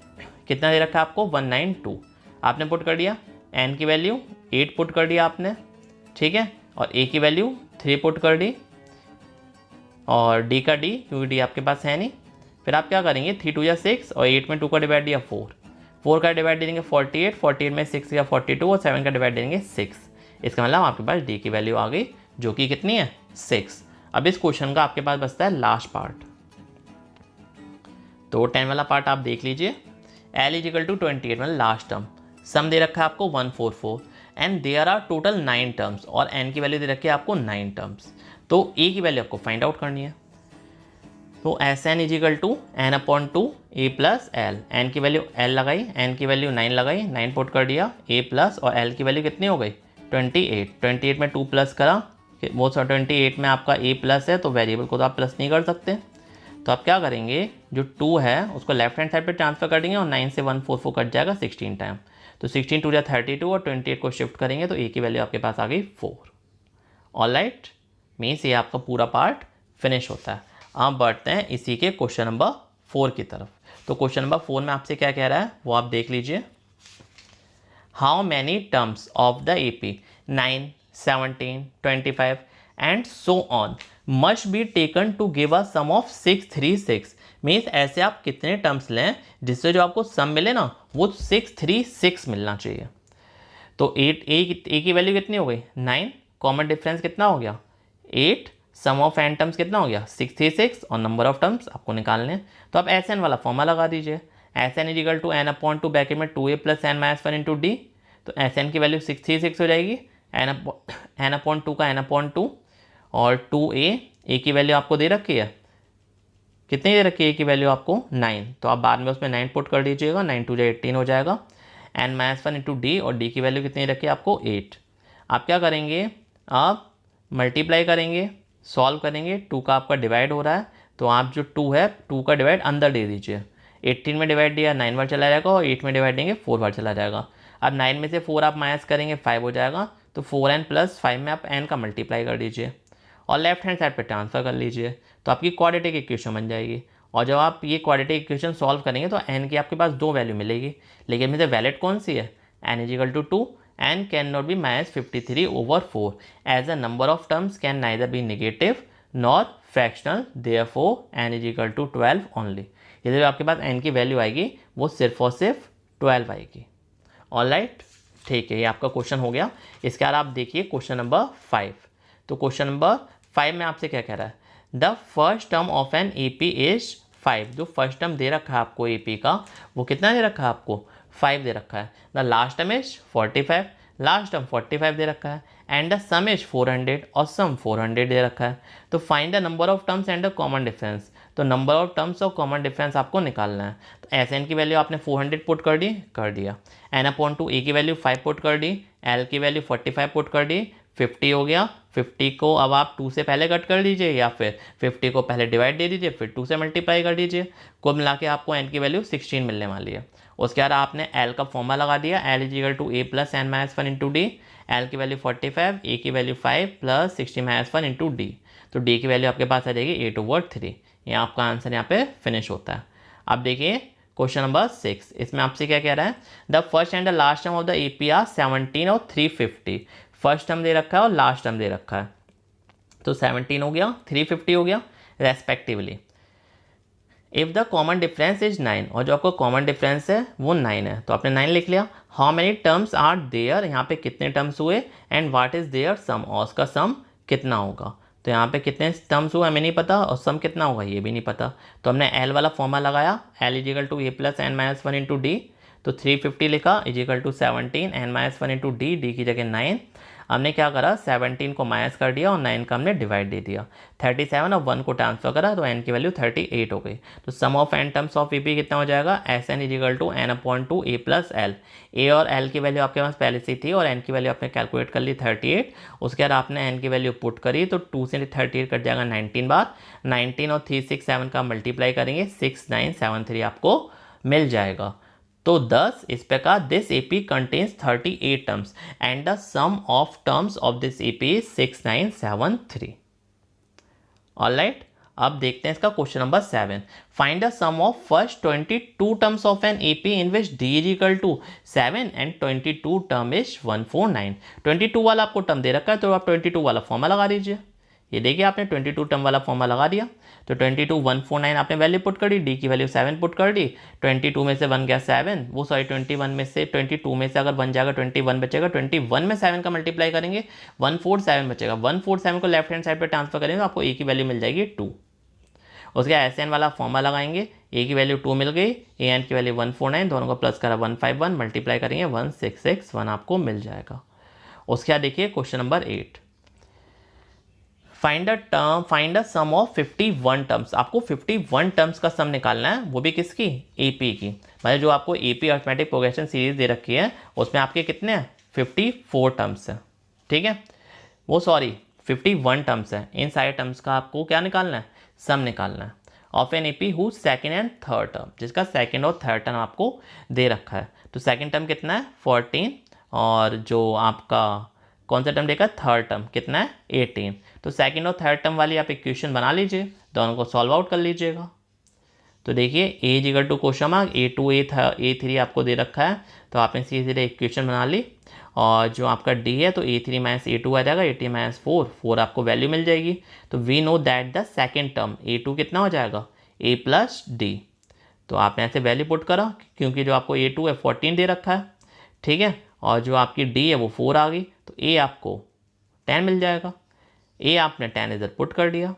कितना दे रखा है आपको 192, आपने पुट कर दिया, n की वैल्यू 8 पुट कर दिया आपने। ठीक है, और a की वैल्यू 3 पुट कर दी और d का d, क्योंकि d आपके पास है नहीं। फिर आप क्या करेंगे, 3 2 या 6 और 8 में 2 का डिवाइड दिया 4 का डिवाइड दे देंगे 48 में 6 या 42 और 7 का डिवाइड देंगे 6। इसका मतलब आपके पास d की वैल्यू आ गई, जो कि कितनी है 6। अब इस क्वेश्चन का आपके पास बचता है लास्ट पार्ट। तो 10 वाला पार्ट आप देख लीजिए। l = 28 मतलब लास्ट टर्म, सम दे रखा है आपको 144 and there are total 9 terms और n की वैल्यू दे रखी है आपको 9 टर्म्स। तो a की वैल्यू आपको फाइंड आउट करनी है। तो Sn = n/2 a + l, n की वैल्यू l लगाई, n की वैल्यू 9 लगाई, 9 पुट कर दिया, a प्लस और l की वैल्यू कितनी हो गई 28 में 2 प्लस करा, वो 28 में आपका a प्लस है तो वेरिएबल को तो आप प्लस नहीं कर सकते। तो आप क्या करेंगे, जो 2 है उसको लेफ्ट हैंड साइड पे ट्रांसफर कर देंगे और 9 से 144 कट जाएगा 16 टाइम। तो 16 2 या 32 और 28 को शिफ्ट करेंगे तो a की वैल्यू आपके पास आ गई 4। ऑलराइट, मीन्स ये आपका पूरा पार्ट फिनिश होता है। आप बढ़ते हैं इसी के क्वेश्चन नंबर 4 की तरफ। तो क्वेश्चन नंबर 4 में आपसे क्या कह रहा है वो आप देख लीजिए। How many terms of the AP 9, 17, 25 and so on must be taken to give a sum of 636। Means ऐसे आप कितने टर्म्स लें जिससे जो आपको सम मिले ना वो 636 मिलना चाहिए। तो a की वैल्यू कितनी हो गई 9, कॉमन डिफरेंस कितना हो गया 8, सम ऑफ n टर्म्स कितना हो गया 636 और नंबर ऑफ टर्म्स आपको निकालने हैं। तो आप Sn वाला फॉर्मूला लगा दीजिए, Sn = n/2 ब्रैकेट में 2a + n-1 × d। तो Sn की वैल्यू 636 हो जाएगी, n/2 का n/2 और 2a, a की वैल्यू आपको दे रखी है, कितनी दे रखी है a की वैल्यू आपको 9, तो आप बाद में उसमें 9 पुट कर दीजिएगा, 9 2 18 हो जाएगा, n-1 × d और d की वैल्यू कितनी रखी है आपको 8। आप क्या करेंगे, आप मल्टीप्लाई करेंगे, सॉल्व करेंगे, 2 का आपका डिवाइड हो रहा है तो आप जो 2 है 2 का डिवाइड अंदर दे दीजिए। 18 में डिवाइड दिया 9 बार चला जाएगा और 8 में डिवाइड देंगे 4 बार चला जाएगा। अब 9 में से 4 आप माइनस करेंगे 5 हो जाएगा, तो 4n + 5 में आप n का मल्टीप्लाई कर दीजिए और लेफ्ट हैंड साइड पर ट्रांसफर कर लीजिए, तो आपकी क्वाड्रेटिक इक्वेशन बन जाएगी। और जब आप ये क्वाड्रेटिक इक्वेशन सॉल्व करेंगे तो n की आपके पास 2 वैल्यू मिलेगी, लेकिन मुझे वैलिड कौन सी है, n = 2 and cannot be -53/4 as the number of terms can neither be negative nor fractional, therefore n = 12 only। ये जो आपके पास n की वैल्यू आएगी वो सिर्फ और सिर्फ 12 आएगी। ऑलराइट, ठीक है, ये आपका क्वेश्चन हो गया। इसके बाद आप देखिए क्वेश्चन नंबर 5। तो क्वेश्चन नंबर 5 में आपसे क्या कह रहा है, the first term of an AP is 5। जो फर्स्ट टर्म दे रखा है आपको AP का वो कितना दे रखा है आपको 5 दे रखा है। The last term is 45, last term 45 दे रखा है एंड द सम इज 400 और सम 400 दे रखा है। तो find the number of terms and the common difference. तो नंबर ऑफ टर्म्स और कॉमन डिफरेंस आपको निकालना है। तो Sn की वैल्यू आपने 400 पुट कर दी, कर दिया, n/2 a की वैल्यू 5 पुट कर दी, l की वैल्यू 45 पुट कर दी, 50 हो गया। 50 को अब आप 2 से पहले कट कर दीजिए या फिर 50 को पहले डिवाइड दे दीजिए फिर 2 से मल्टीप्लाई कर दीजिए, कुल मिला के आपको n की वैल्यू 16 मिलने वाली है। उसके बाद आपने l का फॉर्मूला लगा दिया, l = a + n-1 × d, l की वैल्यू 45, a की वैल्यू 5 + 16-1 × d। तो d की वैल्यू आपके पास आ जाएगी 8/3। ये आपका आंसर यहाँ पे फिनिश होता है। अब देखिए क्वेश्चन नंबर 6, इसमें आपसे क्या कह रहा है, the first and the last term of the AP are 17 और 350। फर्स्ट टर्म दे रखा है और लास्ट टर्म दे रखा है, तो 17 हो गया 350 हो गया respectively. If the common difference is 9, और जो आपको कॉमन डिफरेंस है वो 9 है, तो आपने 9 लिख लिया। How many terms are there, यहाँ पे कितने टर्म्स हुए, and what is their sum, और उसका सम कितना होगा। तो यहाँ पे कितने टर्म्स हुए हमें नहीं पता और सम कितना होगा ये भी नहीं पता। तो हमने l वाला फॉर्मूला लगाया, l = a + n-1 × d। तो 350 लिखा is equal to 17 n minus 1 into d की जगह 9। हमने क्या करा 17 को माइनस कर दिया और 9 का हमने डिवाइड दे दिया। 37 और 1 को ट्रांसफर करा तो n की वैल्यू 38 हो गई। तो sum of n terms of A P कितना हो जाएगा S N is equal to N upon two A plus L. A और एल की वैल्यू आपके पास पहले से थी और n की वैल्यू आपने कैलकुलेट कर ली 38। उसके बाद आपने n की वैल्यू पुट करी तो 2 से 38 कट जाएगा 19 बार। 19 और 367 का मल्टीप्लाई करेंगे 6973 आपको मिल जाएगा। तो 10 इस प्रकार this AP contains 38 terms and the sum of terms of this AP is 6973। Alright, अब देखते हैं इसका question number 7। Find the sum of first 22 terms of an AP in which d is equal to 7 and 22 term is 149। 22 वाला आपको term दे रखा है तो आप 22 वाला फॉर्मा लगा दीजिए। ये देखिए आपने 22 टर्म वाला फॉर्मा लगा दिया तो 22 149 आपने वैल्यू पुट कर दी, डी की वैल्यू 7 पुट कर दी। 22 में से 1 गया 7, वो सॉरी 21 में से 22 में से अगर 1 जाएगा 21 बचेगा। 21 में 7 का मल्टीप्लाई करेंगे 147 बचेगा। 147 को लेफ्ट हैंड साइड पर ट्रांसफर करेंगे तो आपको ए की वैल्यू मिल जाएगी 2। उसके एस एन वाला फॉर्मा लगाएंगे, ए की वैल्यू 2 मिल गई, ए एन की वैल्यू 149, दोनों को प्लस करा 151 मल्टीप्लाई करेंगे 1661 आपको मिल जाएगा। उसके बाद देखिए question number 8। Find the sum of 51 terms. आपको 51 टर्म्स का सम निकालना है, वो भी किसकी एपी की। मतलब जो आपको एपी अरिथमेटिक प्रोग्रेशन सीरीज दे रखी है उसमें आपके कितने हैं 54 टर्म्स हैं, ठीक है। वो सॉरी 51 टर्म्स है। इन सारे टर्म्स का आपको क्या निकालना है सम निकालना है of an AP who second and third term, जिसका सेकेंड और थर्ड टर्म आपको दे रखा है। तो सेकेंड टर्म कितना है 14 और जो आपका कौन सा टर्म देखा थर्ड टर्म कितना है 18। तो सेकंड और थर्ड टर्म वाली आप इक्वेशन बना लीजिए, दोनों को सॉल्व आउट कर लीजिएगा। तो देखिए A is equal to question mark A3 आपको दे रखा है तो आपने सीधे सीधे इक्वेशन बना ली और जो आपका डी है तो A3 माइनस A2 आ जाएगा, 18 माइनस 4 आपको वैल्यू मिल जाएगी। तो we know that the second term A2 कितना हो जाएगा A प्लस डी। तो आपने ऐसे वैल्यू पुट करा क्योंकि जो आपको A2 है 14 दे रखा है, ठीक है, और जो आपकी डी है वो 4 आ गई तो ए आपको 10 मिल जाएगा। ए आपने 10 इधर पुट कर दिया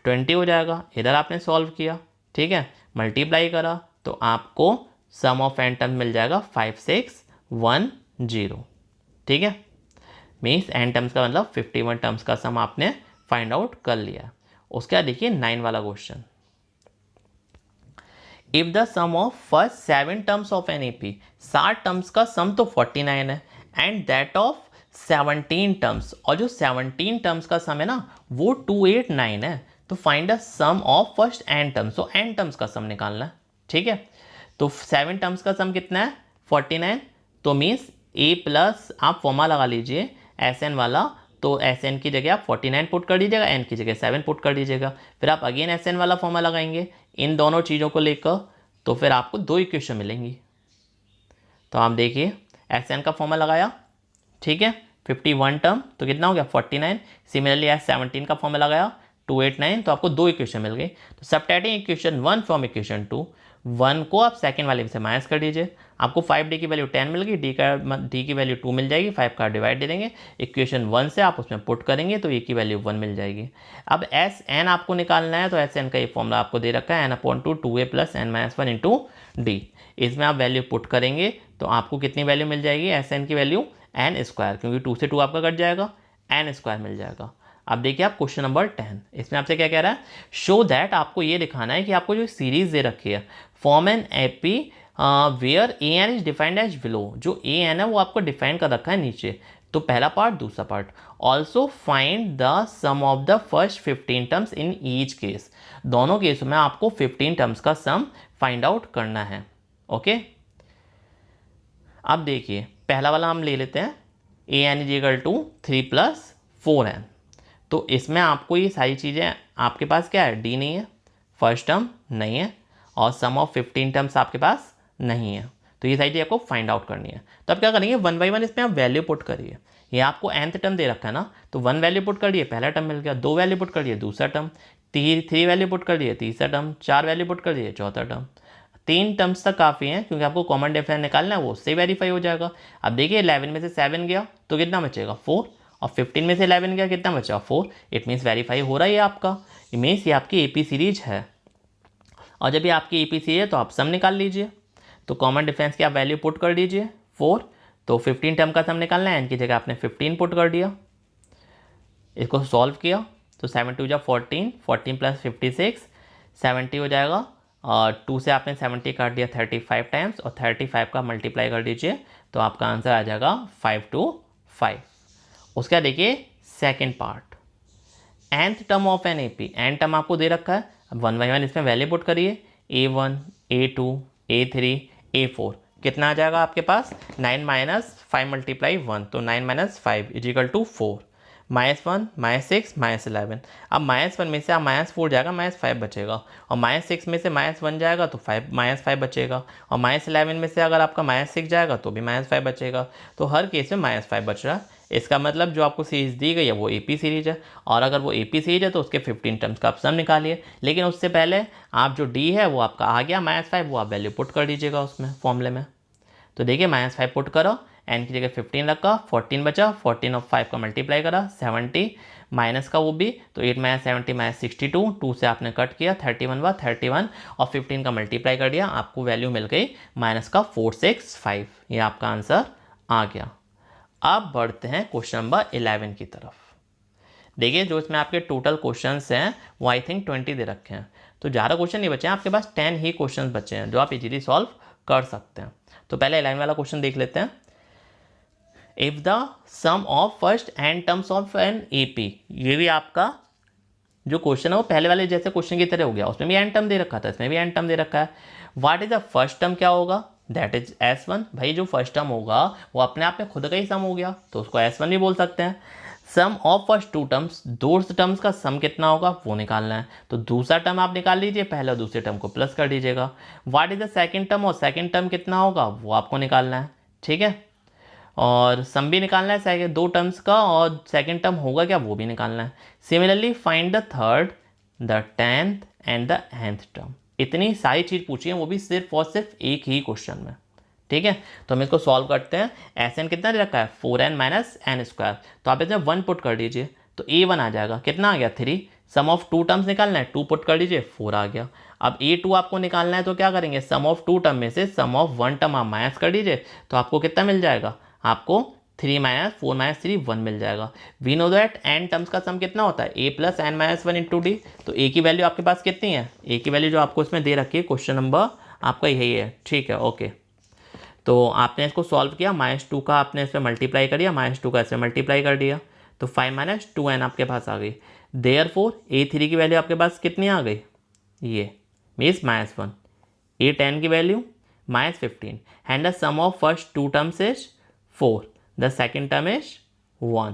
20 हो जाएगा, इधर आपने सॉल्व किया, ठीक है, मल्टीप्लाई करा तो आपको सम ऑफ एन टर्म मिल जाएगा 5610, ठीक है। मीन्स एन टर्म्स का मतलब 51 टर्म्स का सम आपने फाइंड आउट कर लिया। उसके बाद देखिए 9 वाला question. If the sum of first 7 terms of an AP, 7 terms का सम तो 49 है एंड दैट ऑफ 17 टर्म्स, और जो 17 टर्म्स का सम है ना वो 289 है, तो find the sum of first n terms. तो एन टर्म्स का सम निकालना है, ठीक है। तो 7 टर्म्स का सम कितना है 49, तो मीन्स ए प्लस आप फॉर्मा लगा लीजिए एस एन वाला, तो एस एन की जगह आप 49 पुट कर दीजिएगा, एन की जगह 7 पुट कर दीजिएगा, फिर आप अगेन एस एन वाला फॉर्मा लगाएंगे इन दोनों चीज़ों को लेकर, तो फिर आपको 2 इक्वेशन मिलेंगी। तो आप देखिए एस एन का फॉर्मा लगाया, ठीक है, 51 टर्म तो कितना हो गया 49। सिमिलरली एस 17 का फॉर्मा लगाया 289, तो आपको 2 इक्वेशन मिल गई। तो सबट्रैक्टिंग इक्वेशन 1 फ्रॉम इक्वेशन 2, 1 को आप सेकंड वाले में से माइनस कर दीजिए, आपको 5d की वैल्यू 10 मिल गई, डी की वैल्यू 2 मिल जाएगी, 5 का डिवाइड दे देंगे, इक्वेशन 1 से आप उसमें पुट करेंगे तो ए की वैल्यू 1 मिल जाएगी। अब एस एन आपको निकालना है तो एस एन का ये फॉर्मूला आपको दे रखा है n/2 2a plus n minus 1 into D. इसमें आप वैल्यू पुट करेंगे तो आपको कितनी वैल्यू मिल जाएगी एस एन की वैल्यू n स्क्वायर, क्योंकि 2 से 2 आपका कट जाएगा, n स्क्वायर मिल जाएगा। अब देखिए आप क्वेश्चन नंबर 10, इसमें आपसे क्या कह रहा है शो दैट, आपको ये दिखाना है कि आपको जो सीरीज दे रखी है form an AP where a N is defined as below, जो ए एन है वो आपको डिफाइन कर रखा है नीचे, तो पहला पार्ट दूसरा part. Also find the sum of the first 15 terms in each case, दोनों केसों में आपको 15 टर्म्स का सम फाइंड आउट करना है, ओके। अब देखिए पहला वाला हम ले लेते हैं A N is equal to 3 plus 4n, तो इसमें आपको ये सारी चीज़ें आपके पास क्या है डी नहीं है, फर्स्ट टर्म नहीं है और सम ऑफ 15 टर्म्स आपके पास नहीं है, तो ये सारी चीज़ आपको फाइंड आउट करनी है। तो आप क्या करेंगे 1 बाई 1 इसमें आप वैल्यू पुट करिए। ये आपको nth टर्म दे रखा है ना, तो 1 वैल्यू पुट कर दिए पहला टर्म मिल गया, 2 वैल्यू पुट कर दिए दूसरा टर्म, 3 वैल्यू पुट कर दिए तीसरा टर्म, 4 वैल्यू पुट कर दिए चौथा टर्म। 3 टर्म्स तक काफ़ी हैं क्योंकि आपको कॉमन डिफरेंस निकालना है, वो उससे वेरीफाई हो जाएगा। अब देखिए 11 में से 7 गया तो कितना बचेगा 4, और 15 में से 11 गया कितना बचा 4, इट मीन्स वेरीफाई हो रहा है ये आपका, इट मीन्स ये आपकी एपी सीरीज है। और जब ये आपकी एपी सीरीज है तो आप सम निकाल लीजिए। तो कॉमन डिफरेंस की आप वैल्यू पुट कर दीजिए 4, तो 15 टर्म का सम निकालना है, n की जगह आपने 15 पुट कर दिया, इसको सॉल्व किया तो 7 2 जा 14, 14 प्लस 56 70 हो जाएगा, और 2 से आपने 70 काट दिया 35 टाइम्स, और 35 का मल्टीप्लाई कर दीजिए तो आपका आंसर आ जाएगा 525। उसका देखिए second part, nth term of an AP, n term आपको दे रखा है, अब 1 बाई 1 इसमें वैल्यू पुट करिए, A1 A2 A3 A4, कितना आ जाएगा आपके पास 9 माइनस 5 मल्टीप्लाई 1, तो 9 माइनस 5 इज इक्वल टू 4, -1 -6 -11, अब -1 में से आप -4 जाएगा -5 बचेगा, और -6 में से -1 जाएगा तो -5 बचेगा, और -11 में से अगर आपका -6 जाएगा तो भी -5 बचेगा, तो हर केस में -5 बच रहा है। इसका मतलब जो आपको सीरीज दी गई है वो AP सीरीज है, और अगर वो AP सीरीज है तो उसके 15 टर्म्स का आप सम निकालिए, लेकिन उससे पहले आप जो D है वो आपका आ गया -5, वो आप वैल्यू पुट कर दीजिएगा उसमें फॉर्मूले में। तो देखिए -5 पुट करो, n की जगह 15 रखा, 14 बचा, 14 और 5 का मल्टीप्लाई करा 70, माइनस का वो भी, तो 8 माइनस 70 माइनस 62, 2 से आपने कट किया 31 व 31 और 15 का मल्टीप्लाई कर दिया, आपको वैल्यू मिल गई माइनस का 465, ये आपका आंसर आ गया। अब बढ़ते हैं क्वेश्चन नंबर 11 की तरफ। देखिए जो इसमें आपके टोटल क्वेश्चंस हैं वो आई थिंक 20 दे रखे हैं, तो ज़्यादा क्वेश्चन नहीं बचे हैं, आपके पास 10 ही क्वेश्चंस बचे हैं जो आप इजीली सॉल्व कर सकते हैं। तो पहले 11 वाला क्वेश्चन देख लेते हैं। If the sum of first n terms of an AP, ये भी आपका जो क्वेश्चन है वो पहले वाले जैसे क्वेश्चन की तरह हो गया, उसमें भी n टर्म दे रखा था, इसमें भी n टर्म दे रखा है। What is the first term, क्या होगा, दैट इज S1। भाई जो फर्स्ट टर्म होगा वो अपने आप में खुद का ही सम हो गया, तो उसको S1 भी बोल सकते हैं। सम ऑफ फर्स्ट टू टर्म्स, दो टर्म्स का सम कितना होगा वो निकालना है, तो दूसरा टर्म आप निकाल लीजिए, पहले और दूसरे टर्म को प्लस कर दीजिएगा। What is the second term, और सेकंड टर्म कितना होगा वो आपको निकालना है, ठीक है, और सम भी निकालना है सेकंड दो टर्म्स का, और सेकंड टर्म होगा क्या वो भी निकालना है। Similarly find the third, the 10th and the nth term. इतनी सारी चीज़ पूछी है, वो भी सिर्फ और सिर्फ एक ही क्वेश्चन में, ठीक है। तो हम इसको सॉल्व करते हैं। Sn कितना दे रखा है 4n माइनस n स्क्वायर, तो आप इसमें 1 पुट कर दीजिए तो A1 आ जाएगा, कितना आ गया 3। सम ऑफ टू टर्म्स निकालना है, 2 पुट कर दीजिए 4 आ गया। अब A2 आपको निकालना है तो क्या करेंगे, सम ऑफ टू टर्म में से सम ऑफ वन टर्म आप माइनस कर दीजिए, तो आपको कितना मिल जाएगा, आपको 3 माइनस 4 माइनस 3 1 मिल जाएगा। We know that n terms का सम कितना होता है a plus n minus 1 into D, तो a की वैल्यू आपके पास कितनी है, a की वैल्यू जो आपको इसमें दे रखी है क्वेश्चन नंबर आपका यही है, ठीक है, ओके। तो आपने इसको सॉल्व किया, -2 का आपने इसमें मल्टीप्लाई कर दिया, -2 का इसमें मल्टीप्लाई कर दिया, तो 5 माइनस 2n आपके पास आ गई। देयरफॉर a3 की वैल्यू आपके पास कितनी आ गई, ये मीन्स -1, a10 की value -15, and the sum of first two terms is 4, the second term is 1,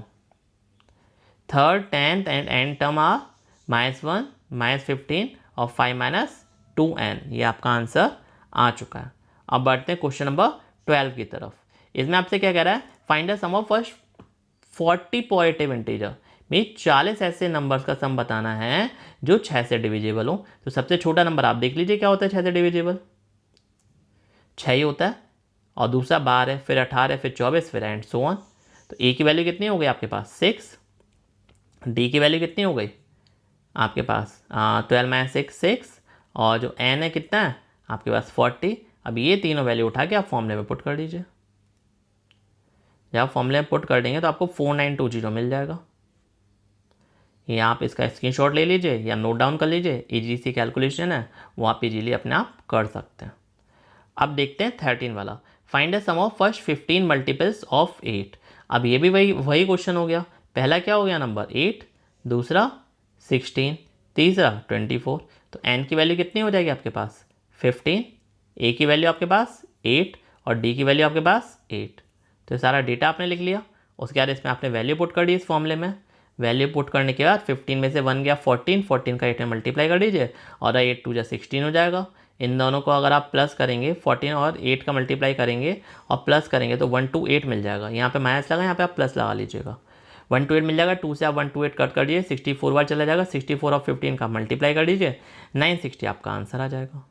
third 10th and n term are -1 -15 और 5 माइनस 2n, ये आपका आंसर आ चुका है। अब बढ़ते हैं क्वेश्चन नंबर 12 की तरफ। इसमें आपसे क्या कह रहा है, find the sum of first 40 positive integer, mean 40 ऐसे नंबर्स का सम बताना है जो 6 से डिविजिबल हो। तो सबसे छोटा नंबर आप देख लीजिए क्या होता है 6 से डिविजिबल, 6 ही होता है, और दूसरा 12 फिर 18 फिर 24 फिर एंड सो ऑन। तो ए की वैल्यू कितनी हो गई आपके पास 6, डी की वैल्यू कितनी हो गई आपके पास 12 माइनस 6, और जो एन है कितना है आपके पास 40। अब ये तीनों वैल्यू उठा के आप फॉर्मूले में पुट कर दीजिए, जब आप फॉर्मूले में पुट कर देंगे तो आपको 4920 मिल जाएगा। ये आप इसका स्क्रीनशॉट ले लीजिए या नोट डाउन कर लीजिए, इजी सी कैलकुलेशन है, वो आप इजीली अपने आप कर सकते हैं। अब देखते हैं 13 वाला, find the sum of first 15 multiples of 8। अब ये भी वही क्वेश्चन हो गया, पहला क्या हो गया नंबर 8, दूसरा 16, तीसरा 24, तो n की वैल्यू कितनी हो जाएगी आपके पास 15, a की वैल्यू आपके पास 8 और d की वैल्यू आपके पास 8। तो सारा डेटा आपने लिख लिया, उसके बाद इसमें आपने वैल्यू पुट कर दी इस फॉर्मूले में। वैल्यू पुट करने के बाद 15 में से 1 गया 14, 14 का 8 में मल्टीप्लाई कर दीजिए, और 8 2 जा 16 हो जाएगा। इन दोनों को अगर आप प्लस करेंगे 14 और 8 का मल्टीप्लाई करेंगे और प्लस करेंगे तो 128 मिल जाएगा। यहाँ पे माइनस लगा, यहाँ पे आप प्लस लगा लीजिएगा, 128 मिल जाएगा। 2 से आप 128 कट कर दीजिए, 64 बार चला जाएगा, 64 और 15 का मल्टीप्लाई कर दीजिए, 960 आपका आंसर आ जाएगा।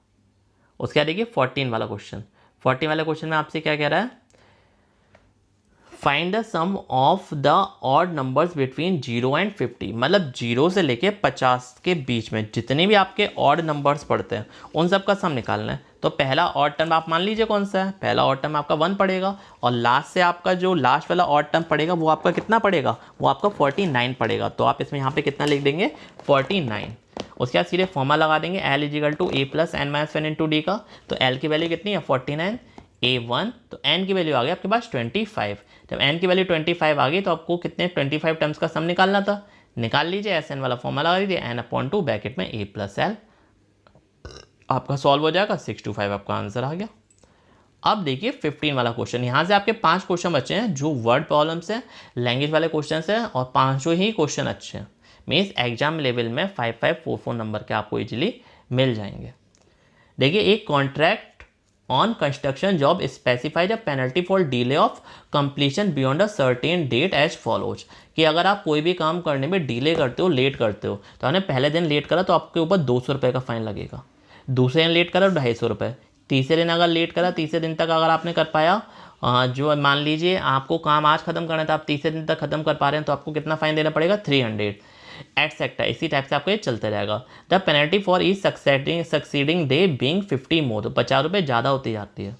उसके बाद देखिए 14 वाला क्वेश्चन। 14 वाले क्वेश्चन में आपसे क्या कह रहा है, find the sum of the odd numbers between 0 and 50, मतलब 0 से लेके 50 के बीच में जितने भी आपके ऑड नंबर्स पड़ते हैं उन सब का सम निकालना है। तो पहला ऑड टर्म आप मान लीजिए कौन सा है, पहला ऑड टर्म आपका 1 पड़ेगा, और लास्ट से आपका जो लास्ट वाला ऑड टर्म पड़ेगा वो आपका कितना पड़ेगा, वो आपका 49 पड़ेगा। तो आप इसमें यहाँ पे कितना लिख देंगे, 49। उसके बाद सीधे फॉर्मूला लगा देंगे L is equal to A plus n minus 1 into d का। तो L की वैल्यू कितनी है, 49, A1, तो n की वैल्यू आ गई आपके पास 25। जब n की वैल्यू 25 आ गई तो आपको कितने 25 टर्म्स का सम निकालना था, निकाल लीजिए। एस एन वाला फॉर्मूला लगा दीजिए, n/2 ब्रैकेट में A प्लस एल, आपका सॉल्व हो जाएगा, 625 आपका आंसर आ गया। अब देखिए 15 वाला क्वेश्चन, यहाँ से आपके 5 क्वेश्चन बचे हैं जो वर्ड प्रॉब्लम्स हैं, लैंग्वेज वाले क्वेश्चन हैं, और 5 ही क्वेश्चन अच्छे हैं। मीन्स एग्जाम लेवल में 5544 नंबर के आपको इजीली मिल जाएंगे। देखिए, एक contract on construction job specified a penalty for delay of completion beyond a certain date as follows, कि अगर आप कोई भी काम करने में डिले करते हो, लेट करते हो, तो आपने पहले दिन लेट करा तो आपके ऊपर 200 रुपये का फाइन लगेगा, दूसरे दिन लेट करा 250 रुपये, तीसरे दिन अगर लेट करा, तीसरे दिन तक अगर आपने कर पाया, जो मान लीजिए आपको काम आज खत्म करना था, आप तीसरे दिन तक खत्म कर पा रहे हैं, तो आपको कितना फाइन देना पड़ेगा, 300 एटसेट्रा। इसी टाइप से आपको ये चलते रहेगा। The penalty for each succeeding day being 50 मोर, तो 50 रुपये ज़्यादा होती जाती है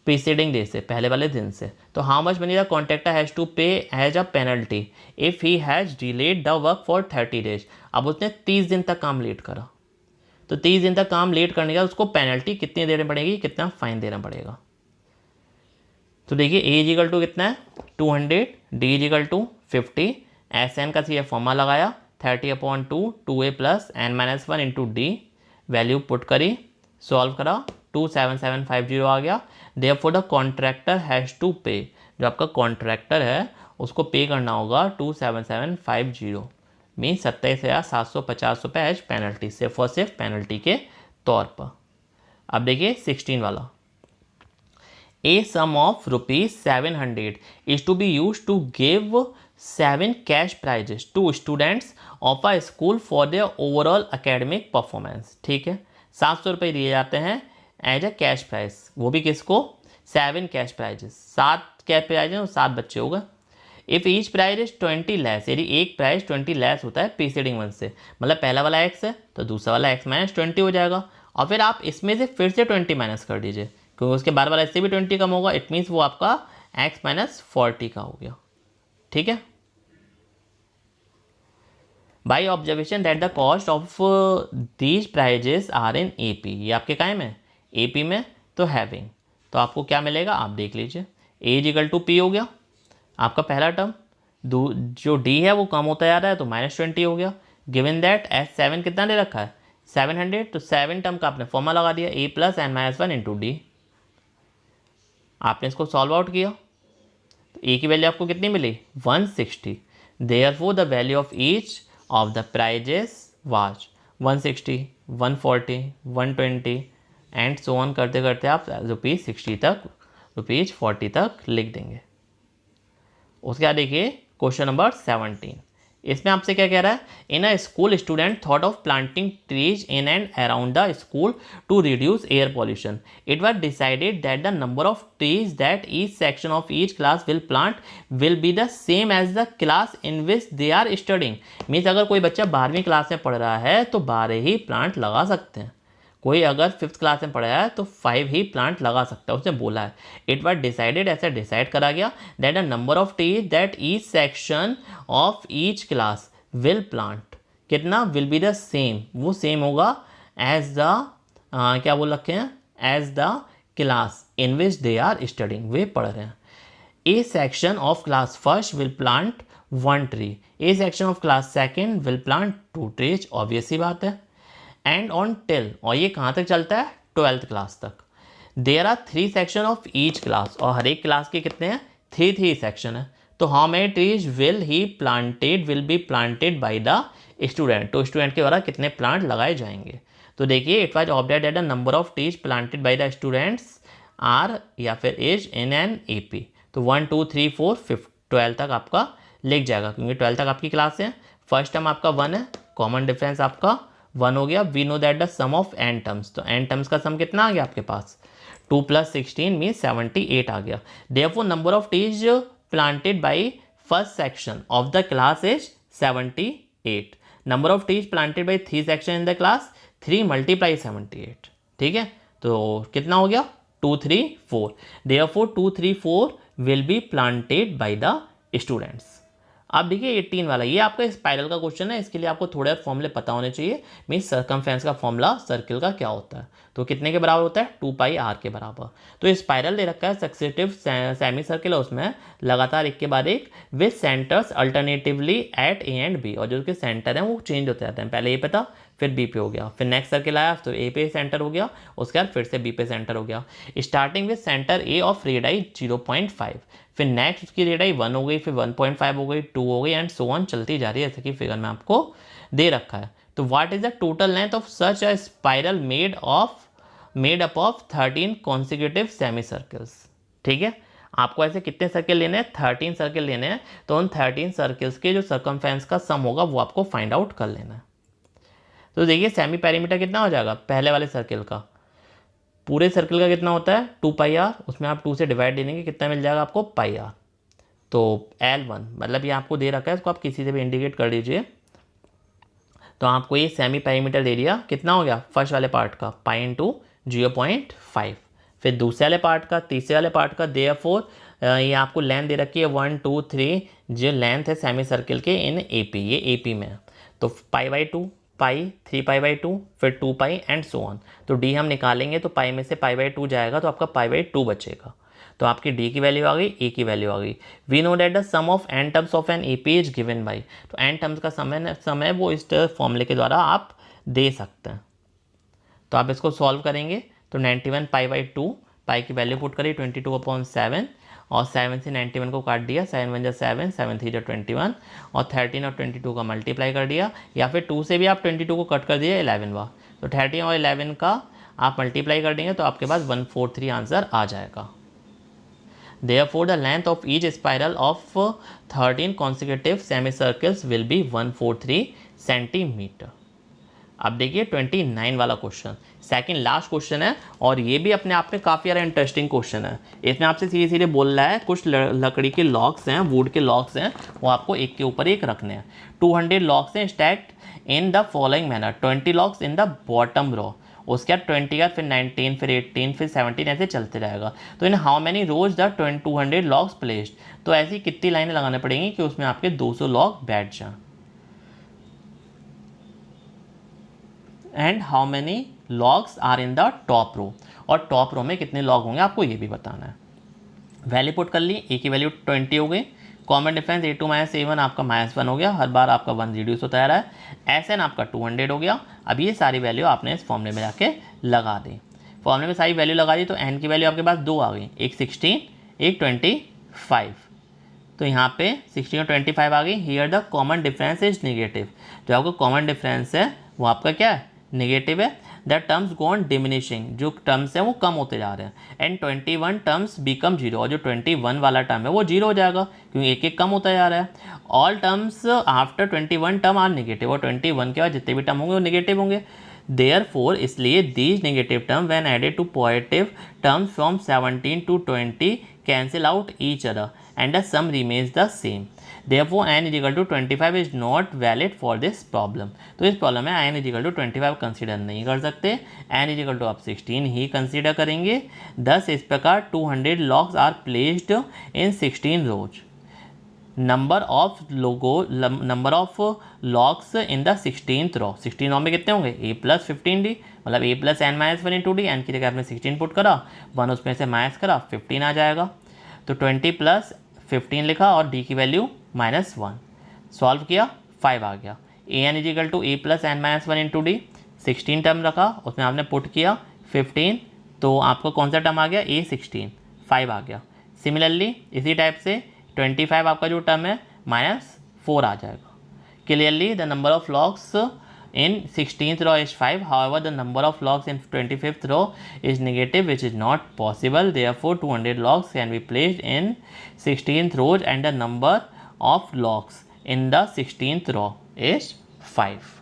प्रीसीडिंग डे से, पहले वाले दिन से। तो how much money the contractor has to pay as a penalty if he has delayed the work for 30 days. अब उसने 30 दिन तक काम लेट करा, तो 30 दिन तक काम लेट करने का उसको पेनल्टी कितनी देनी पड़ेगी, कितना फाइन देना पड़ेगा। तो देखिए ए इजिकल टू कितना है, 200, d is equal to 50, s n का सी फॉर्मा लगाया 30/2 2a plus n minus 1 into d, value put करी, सॉल्व करा, 27750 आ गया। Therefore the contractor has to pay, जो आपका कॉन्ट्रैक्टर है उसको पे करना होगा 27750, मीन 27,750 रुपये एज पेनल्टी, सिर्फ और सिर्फ पेनल्टी के तौर पर। अब देखिए 16 वाला, A sum of ₹700 is to be use to give 7 cash prizes to students of a school for their overall academic performance. ठीक है, 700 रुपये दिए जाते हैं एज अ कैश प्राइज, वो भी किसको, 7 कैश प्राइजेस, 7 कैश प्राइज और 7 बच्चे हो गए। If each prize is 20 less, यदि एक प्राइज 20 लेस होता है प्रीसीडिंग वन से, मतलब पहला वाला x है तो दूसरा वाला x माइनस 20 हो जाएगा, और फिर आप इसमें से फिर से 20 माइनस कर दीजिए, क्योंकि उसके बाद वाला इससे भी 20 कम होगा, इट मीन्स वो आपका x माइनस 40 का हो गया। ठीक है, by observation that the cost of these prizes are in AP, ये आपके काय में AP में, तो हैविंग, तो आपको क्या मिलेगा आप देख लीजिए, A इजिकल टू P हो गया आपका पहला टर्म, जो D है वो कम होता जा रहा है तो -20 हो गया। गिवन दैट S7 कितना दे रखा है 700, तो 7 टर्म का आपने फॉर्मूला लगा दिया A plus n minus 1 into d, आपने इसको सॉल्व आउट किया तो A की वैल्यू आपको कितनी मिली 160, therefore the value of each of the prizes was 160, 140, 120 and so on करते करते आप ₹60 तक, ₹40 तक लिख देंगे। उसके बाद देखिए क्वेश्चन नंबर 17, इसमें आपसे क्या कह रहा है, in a school student thought of planting trees in and around the school to reduce air pollution, it was decided that the number of trees that each section of each class will plant will be the same as the class in which they are studying. Means अगर कोई बच्चा 12वीं class में पढ़ रहा है तो 12 ही plant लगा सकते हैं, कोई अगर 5th क्लास में पढ़ा है तो 5 ही प्लांट लगा सकता है, उसने बोला है। इट वाज डिसाइडेड, ऐसा डिसाइड करा गया, that the number of trees that each section of each class will plant, कितना विल बी द सेम, वो सेम होगा एज द क्या बोल रखे हैं, as the class in which they are studying, वे पढ़ रहे हैं। A section of class first will plant 1 tree, a section of class second will plant 2 trees, obvious सी बात है। एंड ऑन टिल, और ये कहाँ तक चलता है 12th क्लास तक। There are 3 section of each class, और हर एक क्लास के कितने हैं 3 सेक्शन है, तो how many trees will be planted by the student, तो स्टूडेंट के द्वारा कितने प्लांट लगाए जाएंगे। तो देखिए it was observed that the number of trees planted by the students are या फिर इज इन एन AP, तो 1 2 3 4 5 12 तक आपका लिख जाएगा, क्योंकि 12 तक आपकी क्लास है। फर्स्ट टर्म आपका 1 है, कॉमन डिफरेंस आपका 1 हो गया। We know that the sum of n terms, तो n टर्म्स का सम कितना आ गया आपके पास 2 + 16 मीन 78 आ गया। Therefore number of trees planted by first section of the class is 78. Number of trees planted by 3 section in the class 3 multiply 78. ठीक है, तो कितना हो गया 2 3 4. Therefore 2 3 4 will be planted by the students. अब देखिए 18 वाला, ये आपका स्पाइरल का क्वेश्चन है, इसके लिए आपको थोड़े फॉर्मूले पता होने चाहिए. मीन्स सर्कमफ्रेंस का फॉर्मूला सर्किल का क्या होता है, तो कितने के बराबर होता है 2 पाई आर के बराबर. तो स्पाइरल दे रखा है सक्सेसिव सेमी सर्किल है, उसमें लगातार एक के बाद एक with centres alternatively at A and B, और जो उसके सेंटर हैं वो चेंज होते रहते हैं. पहले ए पे था, फिर बी पे हो गया, फिर नेक्स्ट सर्किल आया तो ए पे सेंटर हो गया, उसके बाद फिर से बी पे सेंटर हो गया. Starting with centre A of radii 0.5, फिर नेक्स्ट उसकी रेडाई 1 हो गई, फिर 1.5 हो गई, 2 हो गई एंड सो ऑन चलती जा रही है, जैसे कि फिगर में आपको दे रखा है. तो what is the total length of such a spiral made up of 13 consecutive semi circles. ठीक है, आपको ऐसे कितने सर्किल लेने हैं, 13 सर्किल लेने हैं. तो उन 13 सर्किल्स के जो सर्कमफ्रेंस का सम होगा वो आपको फाइंड आउट कर लेना है. तो देखिए सेमी पेरीमीटर कितना हो जाएगा, पहले वाले सर्किल का, पूरे सर्किल का कितना होता है 2 पाई आर, उसमें आप 2 से डिवाइड दे देंगे, कितना मिल जाएगा आपको पाई आर. तो L1 मतलब ये आपको दे रखा है, इसको आप किसी से भी इंडिकेट कर दीजिए. तो आपको ये सेमी पेरीमीटर दे दिया, कितना हो गया फर्स्ट वाले पार्ट का पाई इंटू 0.5, फिर दूसरे वाले पार्ट का, तीसरे वाले पार्ट का. देयरफॉर ये आपको लेंथ दे रखी है 1 2 3, जो लेंथ है सेमी सर्किल के इन AP, ये AP में है. तो π/2 पाई, 3 π/2, फिर 2 पाई एंड सो ऑन. तो डी हम निकालेंगे तो पाई में से π/2 जाएगा, तो आपका π/2 बचेगा. तो आपकी डी की वैल्यू आ गई, ए की वैल्यू आ गई. We know that the sum of n terms of an AP is given by, तो एन टर्म्स का समय वो इस फॉर्मूले के द्वारा आप दे सकते हैं. तो आप इसको सॉल्व करेंगे तो 91 π/2, पाई की वैल्यू पुट करी 22/7, और 7 से 91 को काट दिया, 7 1 7, 7 3 21, और 13 और 22 का मल्टीप्लाई कर दिया, या फिर 2 से भी आप 22 को कट कर दिए 11वां, तो 13 और 11 का आप मल्टीप्लाई कर देंगे तो आपके पास 143 आंसर आ जाएगा. Therefore the length of each spiral of 13 consecutive semicircles will be 143 centimetre. अब देखिए 29 वाला क्वेश्चन, सेकंड लास्ट क्वेश्चन है, और ये भी अपने आप में काफ़ी ज़्यादा इंटरेस्टिंग क्वेश्चन है. इसमें आपसे सीधे सीधे बोल रहा है कुछ लकड़ी के लॉक्स हैं, वुड के लॉक्स हैं, वो आपको एक के ऊपर एक रखने हैं. 200 लॉक्स हैं stacked in the following manner, 20 logs in the bottom row, उसके बाद 20 का, फिर 19, फिर 18, फिर 17, ऐसे चलते रहेगा. तो in how many rose the 200 locks placed, तो ऐसी कितनी लाइनें लगानी पड़ेंगी कि उसमें आपके 200 लॉक बैठ जाएं. And how many logs are in the top row, और टॉप रो में कितने लॉक होंगे आपको ये भी बताना है. वैल्यू पुट कर ली, ए की वैल्यू 20 हो गई, कॉमन डिफरेंस A2 - A1 आपका -1 हो गया, हर बार आपका 1 रिड्यूस होता रहा है. SN आपका 200 हो गया. अब ये सारी वैल्यू आपने इस फॉर्मूले में जाके लगा दी, फॉर्मूले में सारी वैल्यू लगा दी, तो N की वैल्यू आपके पास 2 आ गई, एक 16, एक 25. तो यहाँ पे 16 और 25 आ गई. Here the common difference is negative, जो आपका कॉमन डिफरेंस है वो आपका क्या है, नेगेटिव है. The terms go on diminishing, जो टर्म्स हैं वो कम होते जा रहे हैं. एंड 21 टर्म्स बिकम 0, और जो 21 वाला टर्म है वो 0 हो जाएगा, क्योंकि एक एक कम होता जा रहा है. All terms after 21 term are negative, और 21 के बाद जितने भी टर्म होंगे वो नेगेटिव होंगे. देयरफॉर इसलिए these negative term when added to positive terms from 17 to 20 cancel out each other and the sum remains the same. Therefore n = 25 is not valid for this problem. तो इस problem में n = 25 consider नहीं कर सकते, n = आप 16 ही consider करेंगे. thus इस प्रकार 200 लॉक्स are placed in 16 rows. Number of logs in the 16th row, 16 row में कितने होंगे a + 15d, मतलब a + n - 1 × d. n की जगह आपने 16 पुट करा, 1 उसमें से माइनस करा, 15 आ जाएगा. तो 20 + 15 लिखा, और d की वैल्यू -1, सॉल्व किया 5 आ गया. an = a + n - 1 × d, 16 term रखा, उसमें आपने पुट किया 15, तो आपको कौन सा टर्म आ गया, a16, 5 आ गया. सिमिलरली इसी टाइप से 25 आपका जो टर्म है -4 आ जाएगा. Clearly the number of locks in 16th row is 5, however the number of locks in 25th row is negative, which is not possible. Therefore 200 locks can be placed in 16th row and the number of locks in the 16th row is 5.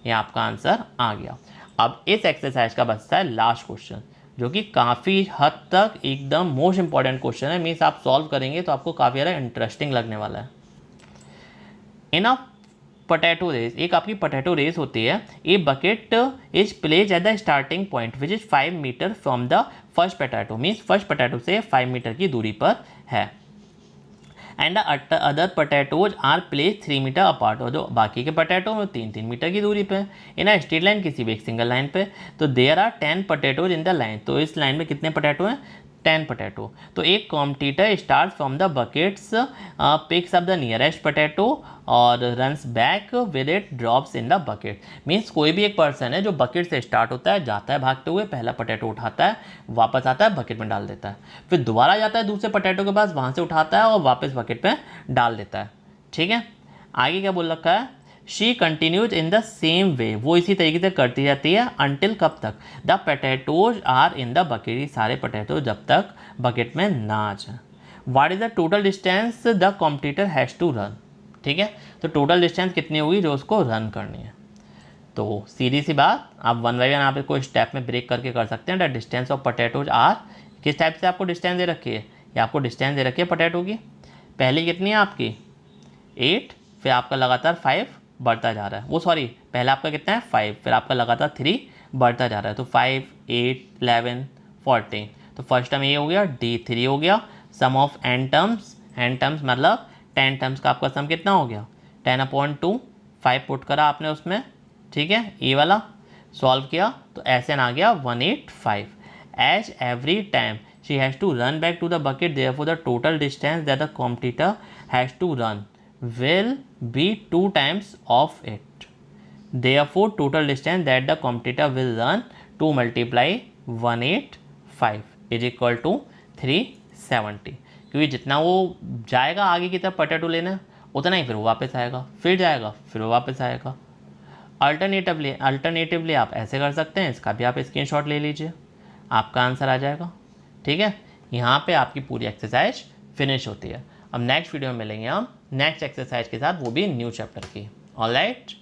ये आपका answer आ गया. अब इस exercise का बचता है last question. जो कि काफ़ी हद तक एकदम मोस्ट इंपॉर्टेंट क्वेश्चन है। मीन्स आप सॉल्व करेंगे तो आपको काफ़ी ज़्यादा इंटरेस्टिंग लगने वाला है। इन अ पोटैटो रेस, एक आपकी पोटैटो रेस होती है। A bucket is place at the starting point which is 5 metre from the first potato, means first potato से 5 मीटर की दूरी पर है। And other potatoes are place 3 metre apart, और जो बाकी के पोटैटो में 3-3 मीटर की दूरी पे इन अ स्ट्रेट लाइन, किसी भी एक सिंगल लाइन पे। तो there are 10 potatoes in the line, तो इस लाइन में कितने पोटैटो हैं? 10 पोटैटो। तो एक competitor start from the buckets, picks up the nearest potato और runs back with it drops in the bucket. Means कोई भी एक पर्सन है जो बकेट से स्टार्ट होता है, जाता है भागते हुए, पहला पोटैटो उठाता है, वापस आता है, बकेट में डाल देता है, फिर दोबारा जाता है दूसरे पोटैटो के पास, वहाँ से उठाता है और वापस बकेट में डाल देता है। ठीक है, आगे क्या बोल रखा है? She continues in the same way, वो इसी तरीके से करती जाती है अंटिल कब तक? The potatoes are in the bucket, सारे पोटैटो जब तक बकेट में ना आ जाए। What is the total distance the competitor has to run? ठीक है, तो टोटल डिस्टेंस कितनी होगी जो उसको रन करनी है? तो सीधी सी बात, आप 1 बाय 1 आप इसको स्टेप में ब्रेक करके कर सकते हैं। The distance of potatoes are, किस टाइप से आपको डिस्टेंस दे रखी है? ये आपको डिस्टेंस दे रखी है पोटैटो की। पहली कितनी है आपकी? 8, फिर आपका लगातार 5 बढ़ता जा रहा है। वो सॉरी, पहला आपका कितना है? 5, फिर आपका लगातार 3 बढ़ता जा रहा है। तो 5, 8, 11, 14। तो फर्स्ट टर्म ये हो गया, D3 हो गया। सम ऑफ n टर्म्स मतलब 10 टर्म्स का आपका सम कितना हो गया? 10/2, 5 पुट करा आपने उसमें। ठीक है, ये वाला सॉल्व किया तो SN आ गया 185। As every time she has to run back to the bucket, therefore the total distance that the competitor has to run will be 2 times of it. Therefore, total distance that the competitor will run to multiply 185 is equal to 370। क्योंकि जितना वो जाएगा आगे की तरफ potato लेने, उतना ही फिर वो वापस आएगा, फिर जाएगा, फिर वो वापस आएगा। अल्टरनेटिवली आप ऐसे कर सकते हैं, इसका भी आप स्क्रीनशॉट ले लीजिए, आपका आंसर आ जाएगा। ठीक है, यहाँ पे आपकी पूरी एक्सरसाइज फिनिश होती है। अब नेक्स्ट वीडियो में मिलेंगे हम नेक्स्ट एक्सरसाइज के साथ, वो भी न्यू चैप्टर की। Alright,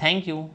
thank you.